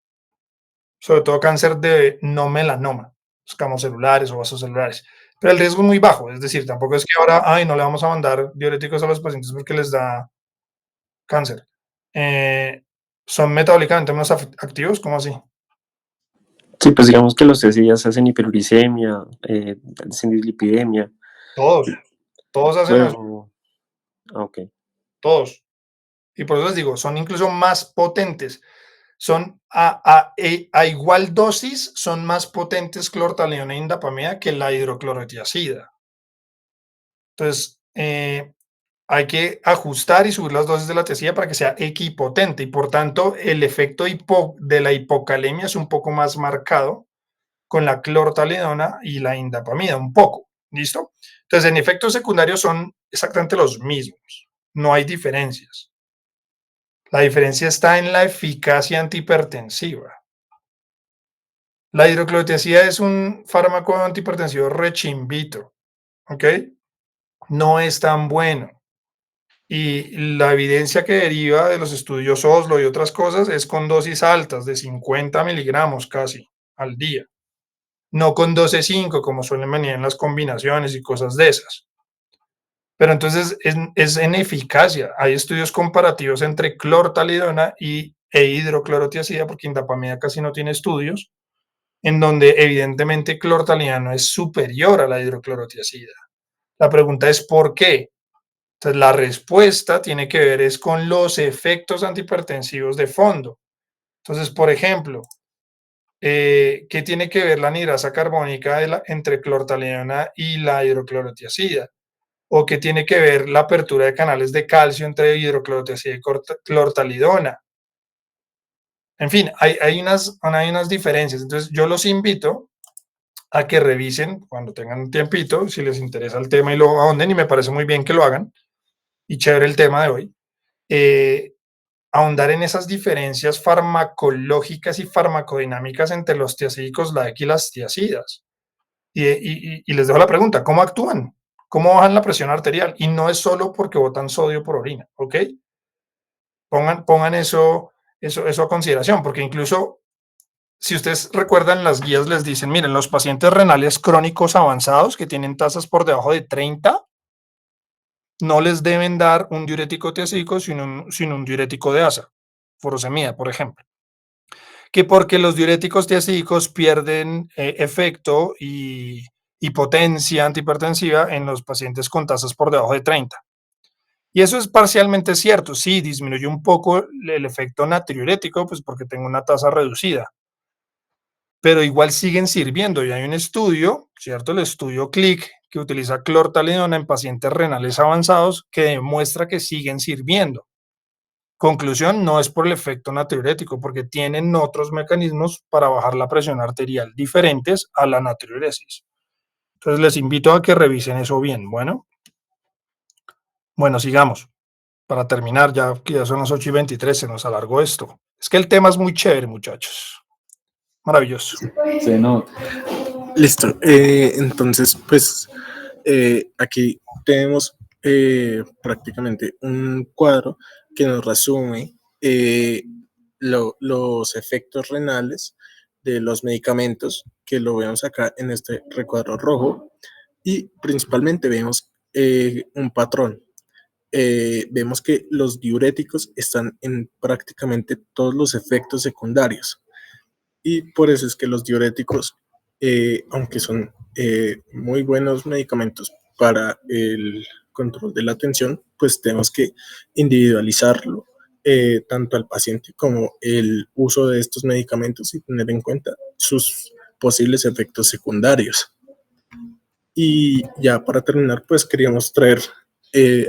Speaker 3: sobre todo cáncer de no melanoma, escamos celulares o vasos celulares. Pero el riesgo es muy bajo, es decir, tampoco es que ahora, no le vamos a mandar diuréticos a los pacientes porque les da cáncer. ¿Son metabólicamente menos activos? ¿Cómo así?
Speaker 7: Sí, pues digamos que los test ya se hacen hiperuricemia, hacen dislipidemia.
Speaker 3: Todos hacen eso,
Speaker 7: Bueno, ok.
Speaker 3: todos. Y por eso les digo, son incluso más potentes. Son a igual dosis, son más potentes clortalidona e indapamida que la hidroclorotiazida. Entonces, hay que ajustar y subir las dosis de la tiazida para que sea equipotente y por tanto el efecto de la hipocalemia es un poco más marcado con la clortalidona y la indapamida, un poco. ¿Listo? Entonces, en efectos secundarios son exactamente los mismos. No hay diferencias. La diferencia está en la eficacia antihipertensiva. La hidroclorotiazida es un fármaco antihipertensivo rechimbito, ¿ok? No es tan bueno. Y la evidencia que deriva de los estudios Oslo y otras cosas es con dosis altas, de 50 miligramos casi al día. No con 12,5 como suelen venir en las combinaciones y cosas de esas. Pero entonces es en eficacia. Hay estudios comparativos entre clortalidona e hidroclorotiazida, porque indapamida casi no tiene estudios, en donde evidentemente clortalidona es superior a la hidroclorotiazida. La pregunta es ¿por qué? Entonces la respuesta tiene que ver es con los efectos antihipertensivos de fondo. Entonces, por ejemplo, ¿qué tiene que ver la anhidrasa carbónica entre clortalidona y la hidroclorotiazida? ¿O qué tiene que ver la apertura de canales de calcio entre hidroclorotiazida y clortalidona? En fin, hay unas diferencias. Entonces, yo los invito a que revisen cuando tengan un tiempito, si les interesa el tema y lo ahonden, y me parece muy bien que lo hagan, y chévere el tema de hoy, ahondar en esas diferencias farmacológicas y farmacodinámicas entre los tiazídicos LAEC y las tiazidas. Y les dejo la pregunta, ¿cómo actúan? ¿Cómo bajan la presión arterial? Y no es solo porque botan sodio por orina, ¿ok? Pongan eso a consideración, porque incluso si ustedes recuerdan, las guías les dicen, miren, los pacientes renales crónicos avanzados que tienen tasas por debajo de 30, no les deben dar un diurético tiazídico, sino un diurético de asa, furosemida, por ejemplo. Que porque los diuréticos tiazídicos pierden efecto y potencia antihipertensiva en los pacientes con tasas por debajo de 30. Y eso es parcialmente cierto, sí, disminuye un poco el efecto natriurético, pues porque tengo una tasa reducida, pero igual siguen sirviendo. Y hay un estudio, ¿cierto? El estudio CLIC, que utiliza clortalidona en pacientes renales avanzados, que demuestra que siguen sirviendo. Conclusión, no es por el efecto natriurético, porque tienen otros mecanismos para bajar la presión arterial diferentes a la natriuresis. Entonces les invito a que revisen eso bien. Bueno, sigamos. Para terminar, que ya son las 8:23, se nos alargó esto. Es que el tema es muy chévere, muchachos. Maravilloso.
Speaker 2: Se nota.
Speaker 1: Listo. Entonces, pues aquí tenemos prácticamente un cuadro que nos resume los efectos renales de los medicamentos, que lo vemos acá en este recuadro rojo, y principalmente vemos un patrón. Vemos que los diuréticos están en prácticamente todos los efectos secundarios, y por eso es que los diuréticos, aunque son muy buenos medicamentos para el control de la tensión, pues tenemos que individualizarlo tanto al paciente como el uso de estos medicamentos, y tener en cuenta sus posibles efectos secundarios. Y ya para terminar, pues queríamos traer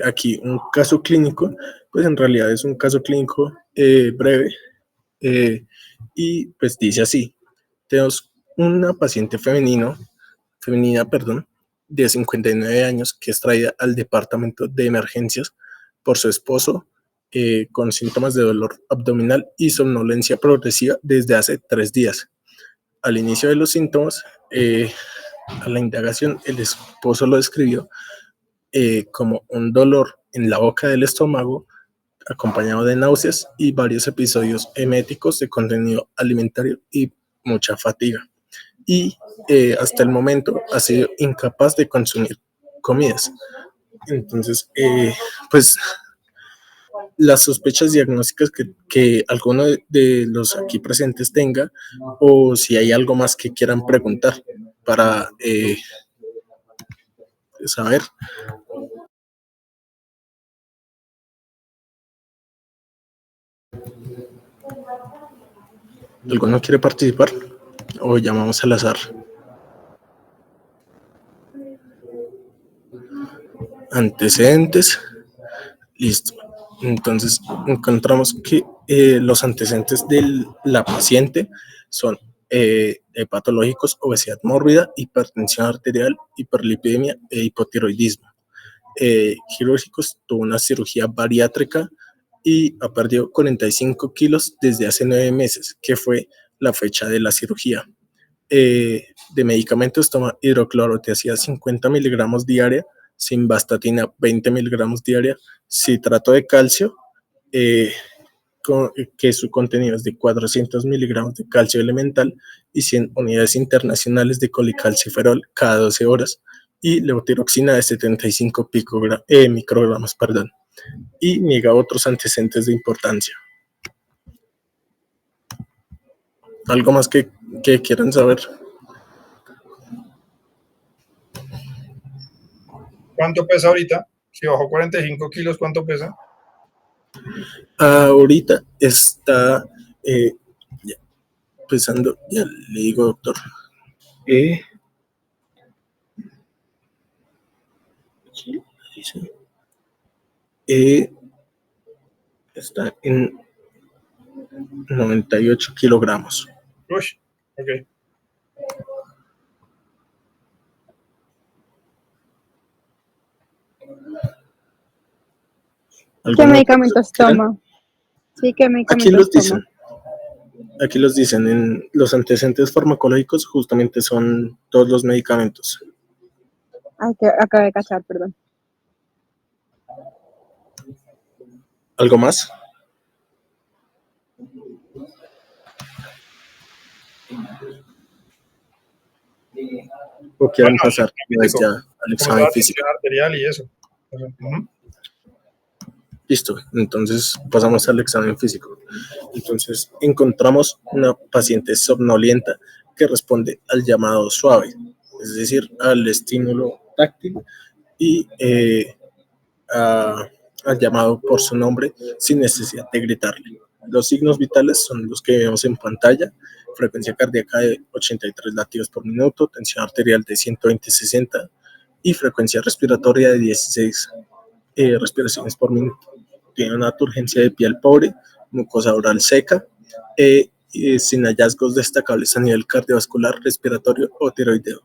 Speaker 1: aquí un caso clínico. Pues en realidad es un caso clínico breve, y pues dice así: tenemos una paciente femenina, de 59 años, que es traída al departamento de emergencias por su esposo con síntomas de dolor abdominal y somnolencia progresiva desde hace 3 días. Al inicio de los síntomas, a la indagación, el esposo lo describió como un dolor en la boca del estómago, acompañado de náuseas y varios episodios eméticos de contenido alimentario y mucha fatiga. y hasta el momento ha sido incapaz de consumir comidas. Entonces, pues las sospechas diagnósticas que alguno de los aquí presentes tenga, o si hay algo más que quieran preguntar para saber. ¿Alguno quiere participar? O llamamos al azar. Antecedentes. Listo. Entonces encontramos que los antecedentes de la paciente son hepatológicos, obesidad mórbida, hipertensión arterial, hiperlipidemia e hipotiroidismo. Quirúrgicos, tuvo una cirugía bariátrica y ha perdido 45 kilos desde hace 9 meses, que fue la fecha de la cirugía. De medicamentos toma hidroclorotiazida 50 miligramos diaria, simvastatina 20 miligramos diaria, citrato de calcio, que su contenido es de 400 miligramos de calcio elemental y 100 unidades internacionales de colicalciferol cada 12 horas, y levotiroxina de 75 microgramos, y niega otros antecedentes de importancia. ¿Algo más que quieran saber?
Speaker 3: ¿Cuánto pesa ahorita? Si bajó 45 kilos, ¿cuánto pesa?
Speaker 1: Ahorita está pesando, ya le digo, doctor. Está en 98 kilogramos.
Speaker 3: Uy, ok.
Speaker 5: ¿Qué medicamentos toma? Sí, ¿qué medicamentos
Speaker 1: Aquí los
Speaker 5: toma?
Speaker 1: dicen. Aquí los dicen. En los antecedentes farmacológicos justamente son todos los medicamentos.
Speaker 5: Ay, que acabé de cachar, perdón.
Speaker 1: ¿Algo más? ¿O quieren pasar ya al examen físico?
Speaker 3: Arterial y eso. Uh-huh.
Speaker 1: Listo, entonces pasamos al examen físico. Entonces encontramos una paciente somnolienta que responde al llamado suave, es decir, al estímulo táctil y al llamado por su nombre sin necesidad de gritarle. Los signos vitales son los que vemos en pantalla: frecuencia cardíaca de 83 latidos por minuto, tensión arterial de 120/60 y frecuencia respiratoria de 16 respiraciones por minuto. Tiene una turgencia de piel pobre, mucosa oral seca, sin hallazgos destacables a nivel cardiovascular, respiratorio o tiroideo.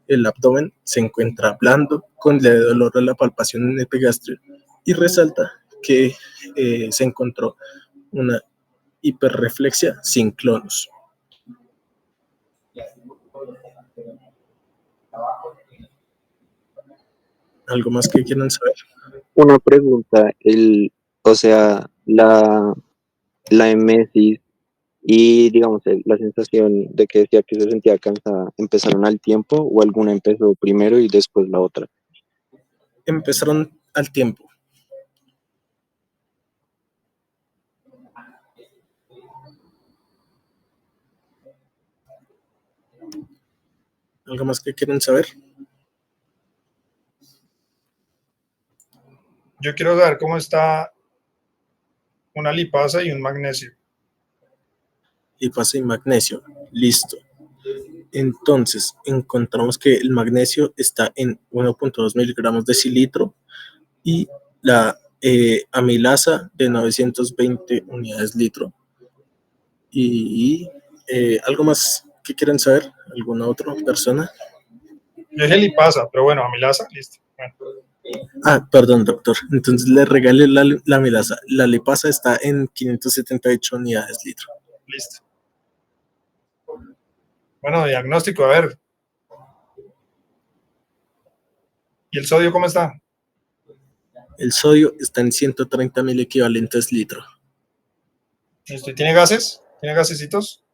Speaker 1: El abdomen se encuentra blando, con leve dolor a la palpación en el epigastrio, y resalta que se encontró una hiperreflexia sin clonus. ¿Algo más que quieran saber?
Speaker 8: Una pregunta, o sea, la emesis y digamos la sensación de que decía que se sentía cansada, ¿empezaron al tiempo o alguna empezó primero y después la otra?
Speaker 1: Empezaron al tiempo. ¿Algo más que quieren saber?
Speaker 3: Yo quiero saber cómo está una lipasa y un magnesio.
Speaker 1: Lipasa y magnesio. Listo. Entonces, encontramos que el magnesio está en 1.2 miligramos de cilitro y la amilasa de 920 unidades litro. Y ¿algo más que quieran saber? ¿Alguna otra persona?
Speaker 3: Yo dije lipasa, pero bueno, amilasa, listo. Bueno.
Speaker 1: Perdón, doctor. Entonces le regalé la amilasa. La lipasa está en 578 unidades litro.
Speaker 3: Listo. Bueno, diagnóstico, a ver. ¿Y el sodio cómo está?
Speaker 1: El sodio está en 130.000 equivalentes litro.
Speaker 3: ¿Listo? ¿Y tiene gases? ¿Tiene gasecitos?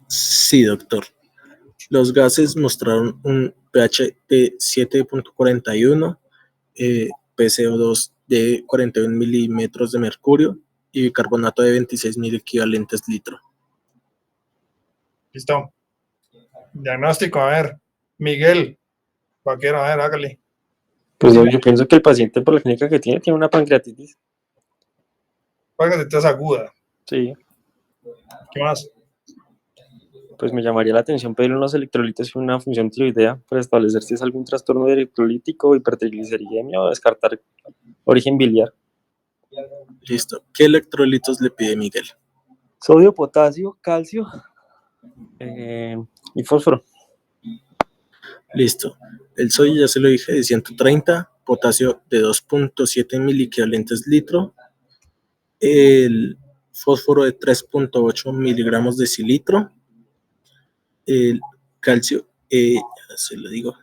Speaker 1: Sí, doctor. Los gases mostraron un pH de 7.41, PCO2 de 41 milímetros de mercurio y bicarbonato de 26.000 equivalentes litro.
Speaker 3: Listo. Diagnóstico, a ver. Miguel, vaquero, a ver, hágale.
Speaker 7: Pues yo pienso que el paciente por la clínica que tiene una pancreatitis.
Speaker 3: Pancreatitis aguda.
Speaker 7: Sí,
Speaker 3: ¿Qué más?
Speaker 7: pues me llamaría la atención pedir unos electrolitos y una función tiroidea para establecer si es algún trastorno electrolítico, hipertrigliceridemia o descartar origen biliar.
Speaker 1: Listo. ¿Qué electrolitos le pide Miguel?
Speaker 7: Sodio, potasio, calcio y fósforo.
Speaker 1: Listo. El sodio ya se lo dije, de 130, potasio de 2.7 miliequivalentes litro, el fósforo de 3.8 miligramos decilitro, el calcio, ya se lo digo,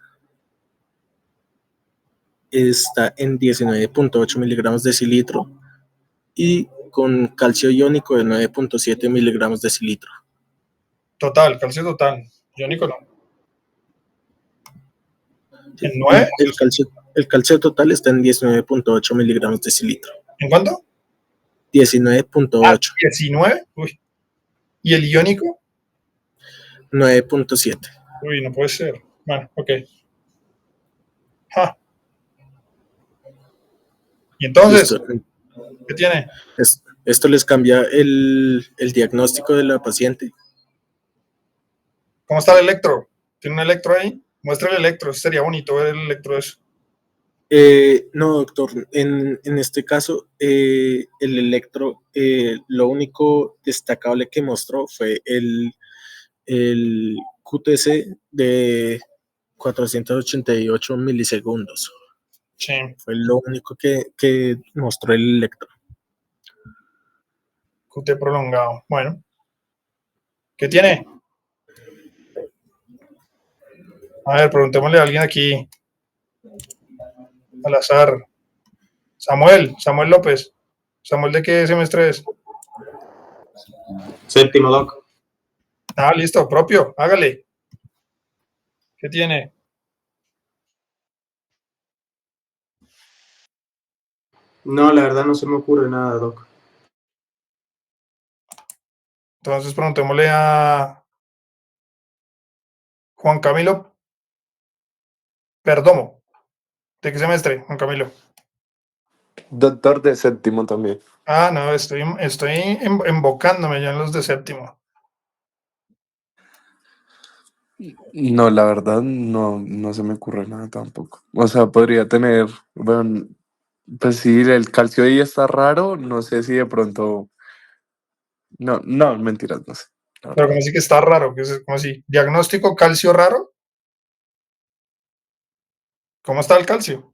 Speaker 1: está en 19.8 miligramos decilitro y con calcio iónico de 9.7 miligramos decilitro.
Speaker 3: Total, calcio total. Iónico no. ¿En 9?
Speaker 1: El calcio total está en 19.8 miligramos decilitro.
Speaker 3: ¿En cuánto?
Speaker 1: 19.8.
Speaker 3: 19. Uy. ¿Y el iónico?
Speaker 1: 9.7.
Speaker 3: Uy, no puede ser. Bueno, ok. Ja. ¿Y entonces?
Speaker 1: Listo.
Speaker 3: ¿Qué tiene?
Speaker 1: Esto les cambia el diagnóstico de la paciente.
Speaker 3: ¿Cómo está el electro? ¿Tiene un electro ahí? Muestra el electro. Sería bonito ver el electro de eso.
Speaker 1: No, doctor. En este caso, el electro, lo único destacable que mostró fue el QTC de 488 milisegundos.
Speaker 3: Sí.
Speaker 1: Fue lo único que mostró el electro.
Speaker 3: QT prolongado. Bueno. ¿Qué tiene? A ver, preguntémosle a alguien aquí. Al azar. Samuel López. ¿Samuel de qué semestre es?
Speaker 9: Séptimo, doc.
Speaker 3: Ah, listo, propio. Hágale. ¿Qué tiene?
Speaker 9: No, la verdad no se me ocurre nada, doc.
Speaker 3: Entonces preguntémosle a Juan Camilo Perdomo. ¿De qué semestre, Juan Camilo?
Speaker 10: Doctor de séptimo también.
Speaker 3: Ah, no, estoy embocándome ya en los de séptimo.
Speaker 10: No, la verdad no se me ocurre nada tampoco. O sea, podría tener, bueno, pues sí, el calcio ahí está raro, no sé si de pronto, no, mentiras, no sé.
Speaker 3: Pero como así que está raro, que es como así, diagnóstico calcio raro. ¿Cómo está el calcio?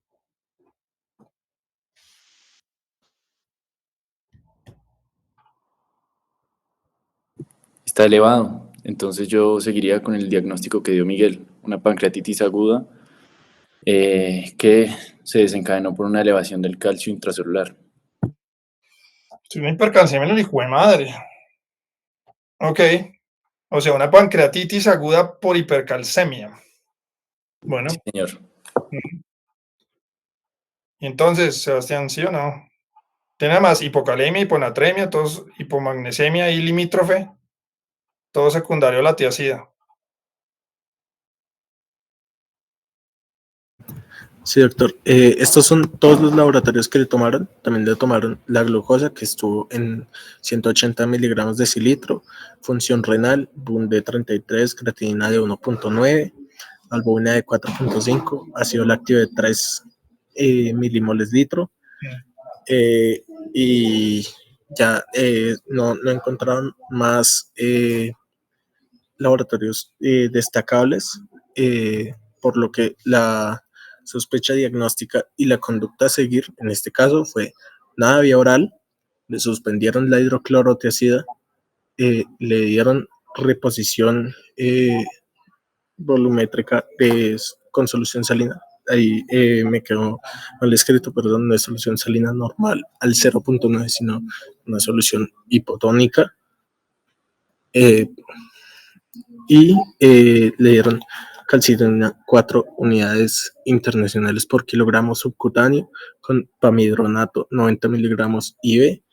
Speaker 11: Está elevado. Entonces yo seguiría con el diagnóstico que dio Miguel, una pancreatitis aguda que se desencadenó por una elevación del calcio intracelular.
Speaker 3: Estoy una hipercalcemia, el hijo de madre. Ok, o sea, una pancreatitis aguda por hipercalcemia. Bueno.
Speaker 11: Sí, señor.
Speaker 3: Y entonces, Sebastián, ¿sí o no? Tiene más hipocalemia, hiponatremia, todos, hipomagnesemia y limítrofe, todo secundario a la tiacida.
Speaker 1: Sí, doctor. Estos son todos los laboratorios que le tomaron. También le tomaron la glucosa, que estuvo en 180 miligramos de cilitro, función renal, BUN de 33, creatinina de 1.9, albumina de 4.5, ácido lácteo de 3 milimoles litro. Y ya no encontraron más laboratorios destacables, por lo que la sospecha diagnóstica y la conducta a seguir en este caso fue nada vía oral, le suspendieron la hidroclorotiazida, le dieron reposición volumétrica con solución salina. Ahí me quedó mal escrito, perdón, no es solución salina normal al 0.9, sino una solución hipotónica. y le dieron calcitonina 4 unidades internacionales por kilogramo subcutáneo con pamidronato 90 miligramos IV.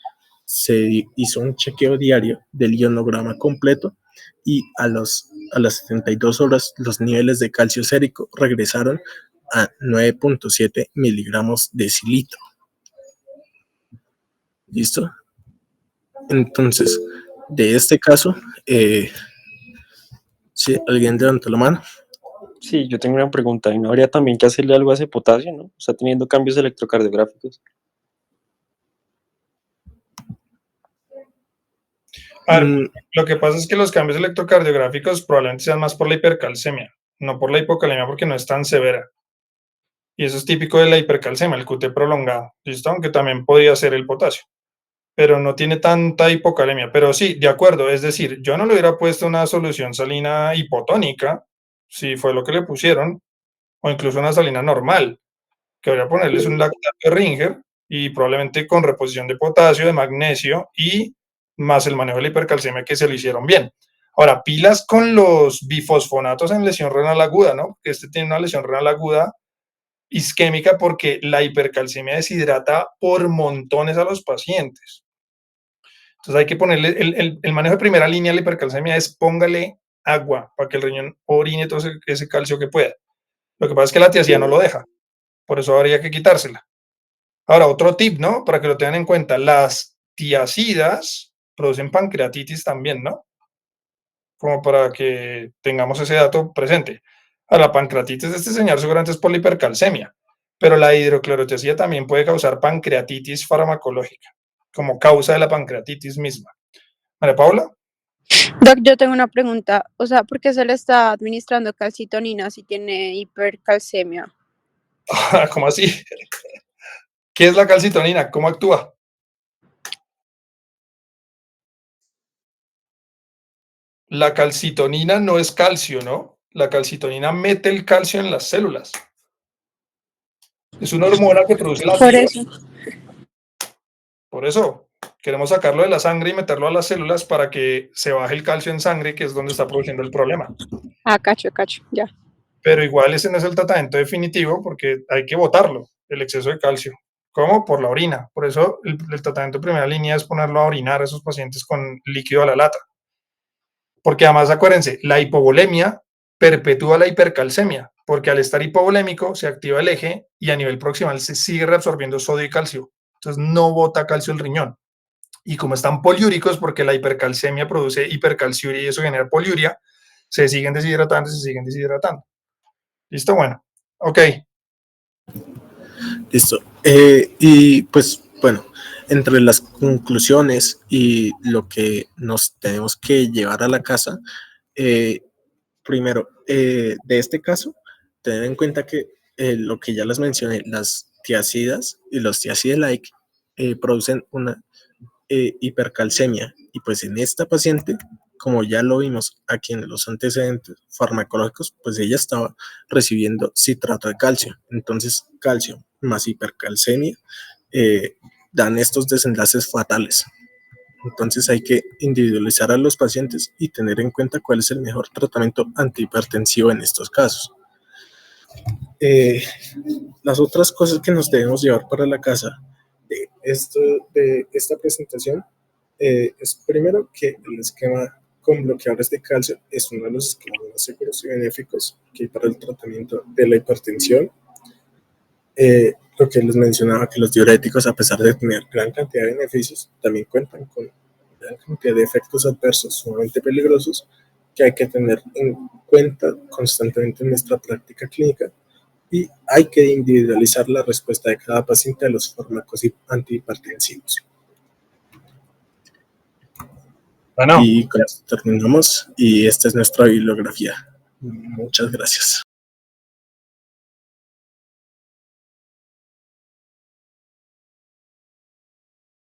Speaker 1: Se hizo un chequeo diario del ionograma completo y a las 72 horas los niveles de calcio sérico regresaron a 9.7 miligramos decilitro. ¿Listo? Entonces, de este caso, ¿sí? ¿Alguien levantó la mano?
Speaker 7: Sí, yo tengo una pregunta. ¿Y no habría también que hacerle algo a ese potasio, no? Está teniendo cambios electrocardiográficos.
Speaker 3: A ver, lo que pasa es que los cambios electrocardiográficos probablemente sean más por la hipercalcemia, no por la hipocalemia porque no es tan severa. Y eso es típico de la hipercalcemia, el QT prolongado, ¿listo? Aunque también podría ser el potasio, pero no tiene tanta hipocalemia. Pero sí, de acuerdo, es decir, yo no le hubiera puesto una solución salina hipotónica, si fue lo que le pusieron, o incluso una salina normal, que habría ponerles un lactato de Ringer y probablemente con reposición de potasio, de magnesio y más el manejo de la hipercalcemia que se lo hicieron bien. Ahora, pilas con los bifosfonatos en lesión renal aguda, ¿no? Que este tiene una lesión renal aguda isquémica porque la hipercalcemia deshidrata por montones a los pacientes. Entonces hay que ponerle, el manejo de primera línea de la hipercalcemia es póngale agua para que el riñón orine todo ese calcio que pueda. Lo que pasa es que la tiacida no lo deja, por eso habría que quitársela. Ahora, otro tip, ¿no? Para que lo tengan en cuenta, las tiacidas producen pancreatitis también, ¿no? Como para que tengamos ese dato presente. A la pancreatitis de este señor seguramente es por la hipercalcemia, pero la hidroclorotiazida también puede causar pancreatitis farmacológica, como causa de la pancreatitis misma. María Paula.
Speaker 5: Doc, yo tengo una pregunta. O sea, ¿por qué se le está administrando calcitonina si tiene hipercalcemia?
Speaker 3: ¿Cómo así? ¿Qué es la calcitonina? ¿Cómo actúa? La calcitonina no es calcio, ¿no? La calcitonina mete el calcio en las células. Es una hormona que produce la
Speaker 5: Por
Speaker 3: tiroides.
Speaker 5: eso.
Speaker 3: Por eso, queremos sacarlo de la sangre y meterlo a las células para que se baje el calcio en sangre, que es donde está produciendo el problema.
Speaker 5: Ah, cacho, ya.
Speaker 3: Pero igual ese no es el tratamiento definitivo porque hay que botarlo, el exceso de calcio. ¿Cómo? Por la orina. Por eso el tratamiento de primera línea es ponerlo a orinar a esos pacientes con líquido a la lata. Porque además, acuérdense, la hipovolemia perpetúa la hipercalcemia, porque al estar hipovolémico se activa el eje y a nivel proximal se sigue reabsorbiendo sodio y calcio. Entonces no bota calcio el riñón. Y como están poliúricos, porque la hipercalcemia produce hipercalciuria y eso genera poliuria, se siguen deshidratando. ¿Listo? Bueno, ok.
Speaker 1: Listo. Y pues bueno, entre las conclusiones y lo que nos tenemos que llevar a la casa, primero, de este caso, tener en cuenta que lo que ya les mencioné, las tiacidas y los tiacida-like producen una hipercalcemia. Y pues en esta paciente, como ya lo vimos aquí en los antecedentes farmacológicos, pues ella estaba recibiendo citrato de calcio. Entonces, calcio más hipercalcemia dan estos desenlaces fatales. Entonces hay que individualizar a los pacientes y tener en cuenta cuál es el mejor tratamiento antihipertensivo en estos casos. Las otras cosas que nos debemos llevar para la casa de esta presentación es primero que el esquema con bloqueadores de calcio es uno de los esquemas más seguros y benéficos que hay para el tratamiento de la hipertensión. Lo que les mencionaba, que los diuréticos, a pesar de tener gran cantidad de beneficios, también cuentan con gran cantidad de efectos adversos sumamente peligrosos que hay que tener en cuenta constantemente en nuestra práctica clínica, y hay que individualizar la respuesta de cada paciente a los fármacos antihipertensivos.
Speaker 3: Bueno.
Speaker 1: Y con esto terminamos, y esta es nuestra bibliografía. Muchas gracias.